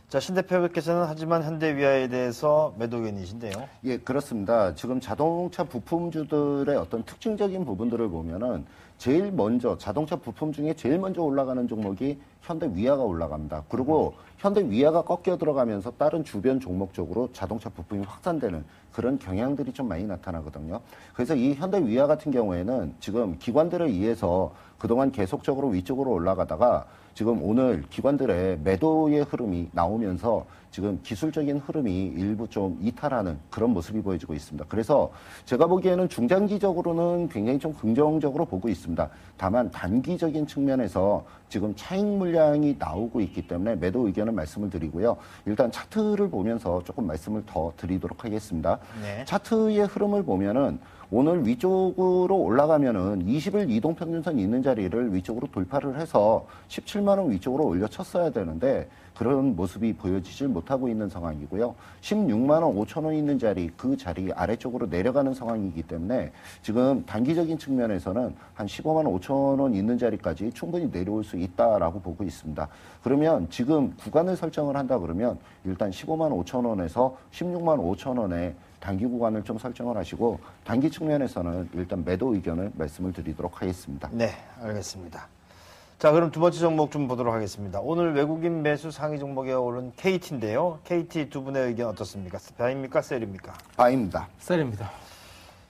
자, 신 대표께서는 하지만 현대위아에 대해서 매도 의견이신데요.
예, 그렇습니다. 지금 자동차 부품주들의 어떤 특징적인 부분들을 보면은 제일 먼저 자동차 부품 중에 제일 먼저 올라가는 종목이 현대위아가 올라갑니다. 그리고 현대위아가 꺾여 들어가면서 다른 주변 종목 쪽으로 자동차 부품이 확산되는 그런 경향들이 좀 많이 나타나거든요. 그래서 이 현대위아 같은 경우에는 지금 기관들에 의해서 그동안 계속적으로 위쪽으로 올라가다가 지금 오늘 기관들의 매도의 흐름이 나오면서 지금 기술적인 흐름이 일부 좀 이탈하는 그런 모습이 보여지고 있습니다. 그래서 제가 보기에는 중장기적으로는 굉장히 좀 긍정적으로 보고 있습니다. 있습니다. 다만 단기적인 측면에서 지금 차익 물량이 나오고 있기 때문에 매도 의견을 말씀을 드리고요. 일단 차트를 보면서 조금 말씀을 더 드리도록 하겠습니다.
네.
차트의 흐름을 보면은 오늘 위쪽으로 올라가면은 20일 이동평균선 있는 자리를 위쪽으로 돌파를 해서 17만 원 위쪽으로 올려쳤어야 되는데 그런 모습이 보여지질 못하고 있는 상황이고요. 16만 원 5천 원 있는 자리, 그 자리 아래쪽으로 내려가는 상황이기 때문에 지금 단기적인 측면에서는 한 15만 5천 원 있는 자리까지 충분히 내려올 수 있다라고 보고 있습니다. 그러면 지금 구간을 설정을 한다 그러면 일단 15만 5천 원에서 16만 5천 원에 단기 구간을 좀 설정을 하시고 단기 측면에서는 일단 매도 의견을 말씀을 드리도록 하겠습니다.
네, 알겠습니다. 자, 그럼 두 번째 종목 좀 보도록 하겠습니다. 오늘 외국인 매수 상위 종목에 오른 KT인데요. KT 두 분의 의견 어떻습니까? 바입니까? 셀입니까?
바입니다.
셀입니다.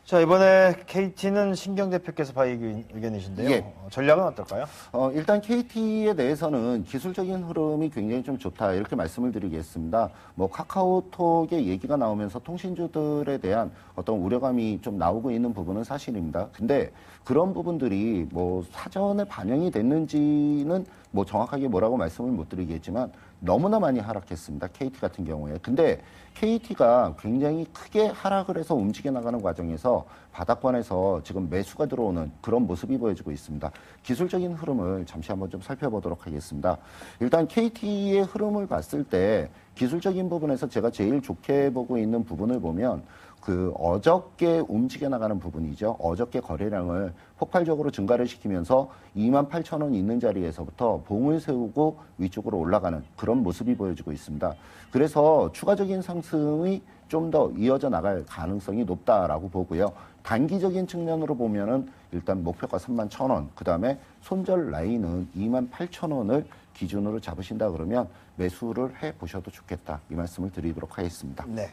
자, 이번에 KT는 신경 대표께서 바이 의견이신데요.
예.
전략은 어떨까요?
일단 KT에 대해서는 기술적인 흐름이 굉장히 좀 좋다 이렇게 말씀을 드리겠습니다. 뭐 카카오톡의 얘기가 나오면서 통신주들에 대한 어떤 우려감이 좀 나오고 있는 부분은 사실입니다. 근데 그런 부분들이 뭐 사전에 반영이 됐는지는 뭐 정확하게 뭐라고 말씀을 못 드리겠지만 너무나 많이 하락했습니다. KT 같은 경우에. 근데 KT가 굉장히 크게 하락을 해서 움직여 나가는 과정에서 바닥권에서 지금 매수가 들어오는 그런 모습이 보여지고 있습니다. 기술적인 흐름을 잠시 한번 좀 살펴보도록 하겠습니다. 일단 KT의 흐름을 봤을 때 기술적인 부분에서 제가 제일 좋게 보고 있는 부분을 보면 그 어저께 움직여 나가는 부분이죠. 어저께 거래량을 폭발적으로 증가를 시키면서 28,000원 있는 자리에서부터 봉을 세우고 위쪽으로 올라가는 그런 모습이 보여지고 있습니다. 그래서 추가적인 상승이 좀 더 이어져 나갈 가능성이 높다라고 보고요. 단기적인 측면으로 보면은 일단 목표가 31,000원, 그 다음에 손절 라인은 28,000원을 기준으로 잡으신다 그러면 매수를 해 보셔도 좋겠다. 이 말씀을 드리도록 하겠습니다.
네.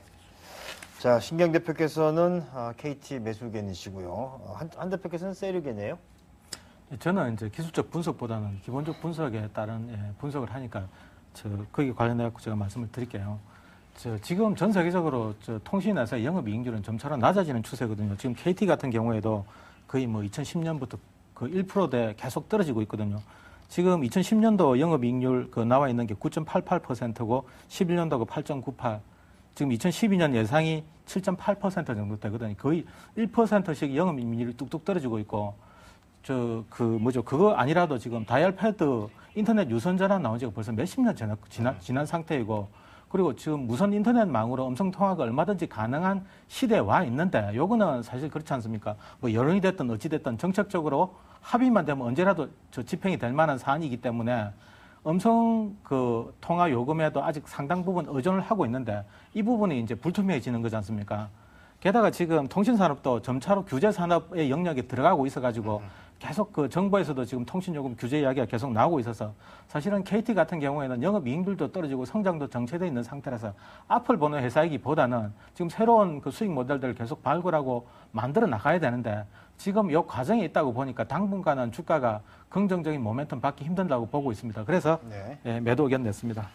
자, 신경 대표께서는 KT 매수 의견이시고요. 한 대표께서는 셀 의견이에요?
저는 이제 기술적 분석보다는 기본적 분석에 따른 분석을 하니까 거기에 관련해 갖고 제가 말씀을 드릴게요. 지금 전 세계적으로 통신회사 영업이익률은 점차로 낮아지는 추세거든요. 지금 KT 같은 경우에도 거의 뭐 2010년부터 그 1%대 계속 떨어지고 있거든요. 지금 2010년도 영업이익률 나와 있는 게 9.88%고 11년도가 8.98%. 지금 2012년 예상이 7.8% 정도 되거든요. 거의 1%씩 영업이익률이 뚝뚝 떨어지고 있고, 그거 아니라도 지금 다이얼패드 인터넷 유선 전화 나온 지가 벌써 몇십 년 지난 상태이고, 그리고 지금 무선 인터넷망으로 음성 통화가 얼마든지 가능한 시대에 와 있는데, 요거는 사실 그렇지 않습니까? 뭐 여론이 됐든 어찌 됐든 정책적으로 합의만 되면 언제라도 집행이 될 만한 사안이기 때문에 음성 통화 요금에도 아직 상당 부분 의존을 하고 있는데 이 부분이 이제 불투명해지는 거지 않습니까? 게다가 지금 통신산업도 점차로 규제산업의 영역에 들어가고 있어가지고 계속 정부에서도 지금 통신요금 규제 이야기가 계속 나오고 있어서 사실은 KT 같은 경우에는 영업이익률도 떨어지고 성장도 정체되어 있는 상태라서 앞을 보는 회사이기보다는 지금 새로운 수익 모델들을 계속 발굴하고 만들어 나가야 되는데 지금 이 과정에 있다고 보니까 당분간은 주가가 긍정적인 모멘텀 받기 힘든다고 보고 있습니다. 그래서
네.
매도 의견 냈습니다.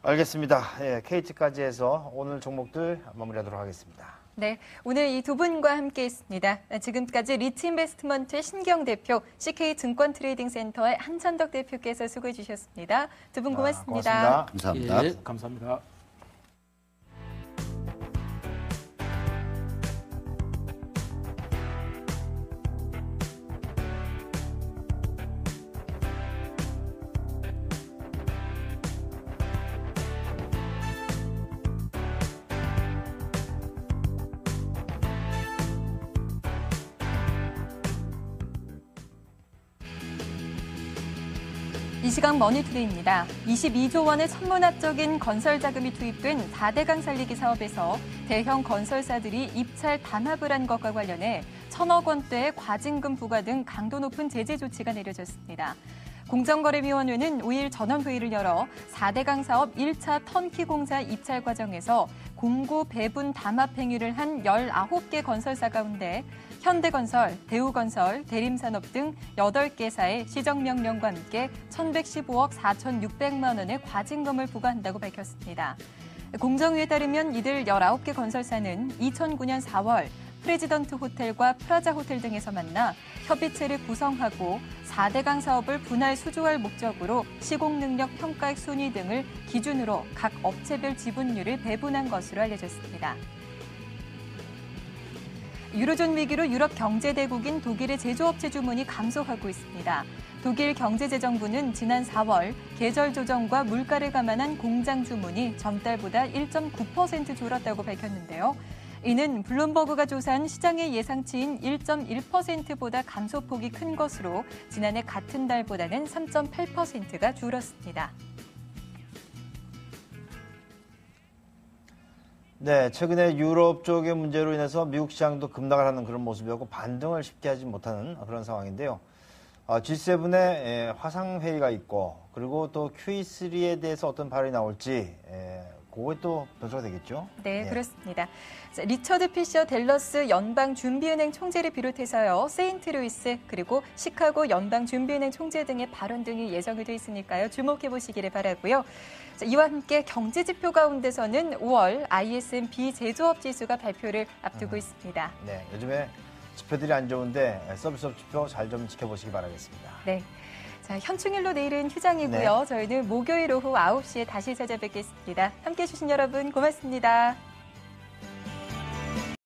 알겠습니다. 예, KT까지 해서 오늘 종목들 마무리하도록 하겠습니다.
네, 오늘 이 두 분과 함께 했습니다. 지금까지 리츠인베스트먼트의 신경 대표, CK증권트레이딩센터의 한천덕 대표께서 수고해 주셨습니다. 두 분 고맙습니다.
고맙습니다.
감사합니다.
감사합니다.
이 시각 머니투데이입니다. 22조 원의 천문학적인 건설 자금이 투입된 4대강 살리기 사업에서 대형 건설사들이 입찰 단합을 한 것과 관련해 1,000억 원대의 과징금 부과 등 강도 높은 제재 조치가 내려졌습니다. 공정거래위원회는 5일 전원회의를 열어 4대강 사업 1차 턴키 공사 입찰 과정에서 공고 배분 담합 행위를 한 19개 건설사 가운데 현대건설, 대우건설, 대림산업 등 8개사의 시정명령과 함께 1,115억 4,600만 원의 과징금을 부과한다고 밝혔습니다. 공정위에 따르면 이들 19개 건설사는 2009년 4월 프레지던트 호텔과 프라자 호텔 등에서 만나 협의체를 구성하고 4대강 사업을 분할 수주할 목적으로 시공능력 평가액 순위 등을 기준으로 각 업체별 지분율을 배분한 것으로 알려졌습니다. 유로존 위기로 유럽 경제대국인 독일의 제조업체 주문이 감소하고 있습니다. 독일 경제재정부는 지난 4월 계절 조정과 물가를 감안한 공장 주문이 전달보다 1.9% 줄었다고 밝혔는데요. 이는 블룸버그가 조사한 시장의 예상치인 1.1%보다 감소폭이 큰 것으로 지난해 같은 달보다는 3.8%가 줄었습니다.
네, 최근에 유럽 쪽의 문제로 인해서 미국 시장도 급락을 하는 그런 모습이었고 반등을 쉽게 하지 못하는 그런 상황인데요. G7의 화상회의가 있고 그리고 또 QE3에 대해서 어떤 발언이 나올지 그거에 또 변수가 되겠죠?
네, 그렇습니다. 자, 리처드 피셔 댈러스 연방준비은행 총재를 비롯해서요. 세인트루이스 그리고 시카고 연방준비은행 총재 등의 발언 등이 예정이 돼 있으니까요. 주목해 보시기를 바라고요. 자, 이와 함께 경제지표 가운데서는 5월 ISM 비제조업 지수가 발표를 앞두고 있습니다.
네, 요즘에 지표들이 안 좋은데 서비스업 지표 잘 좀 지켜보시기 바라겠습니다.
네. 자, 현충일로 내일은 휴장이고요.
네.
저희는 목요일 오후 9시에 다시 찾아뵙겠습니다. 함께해 주신 여러분 고맙습니다.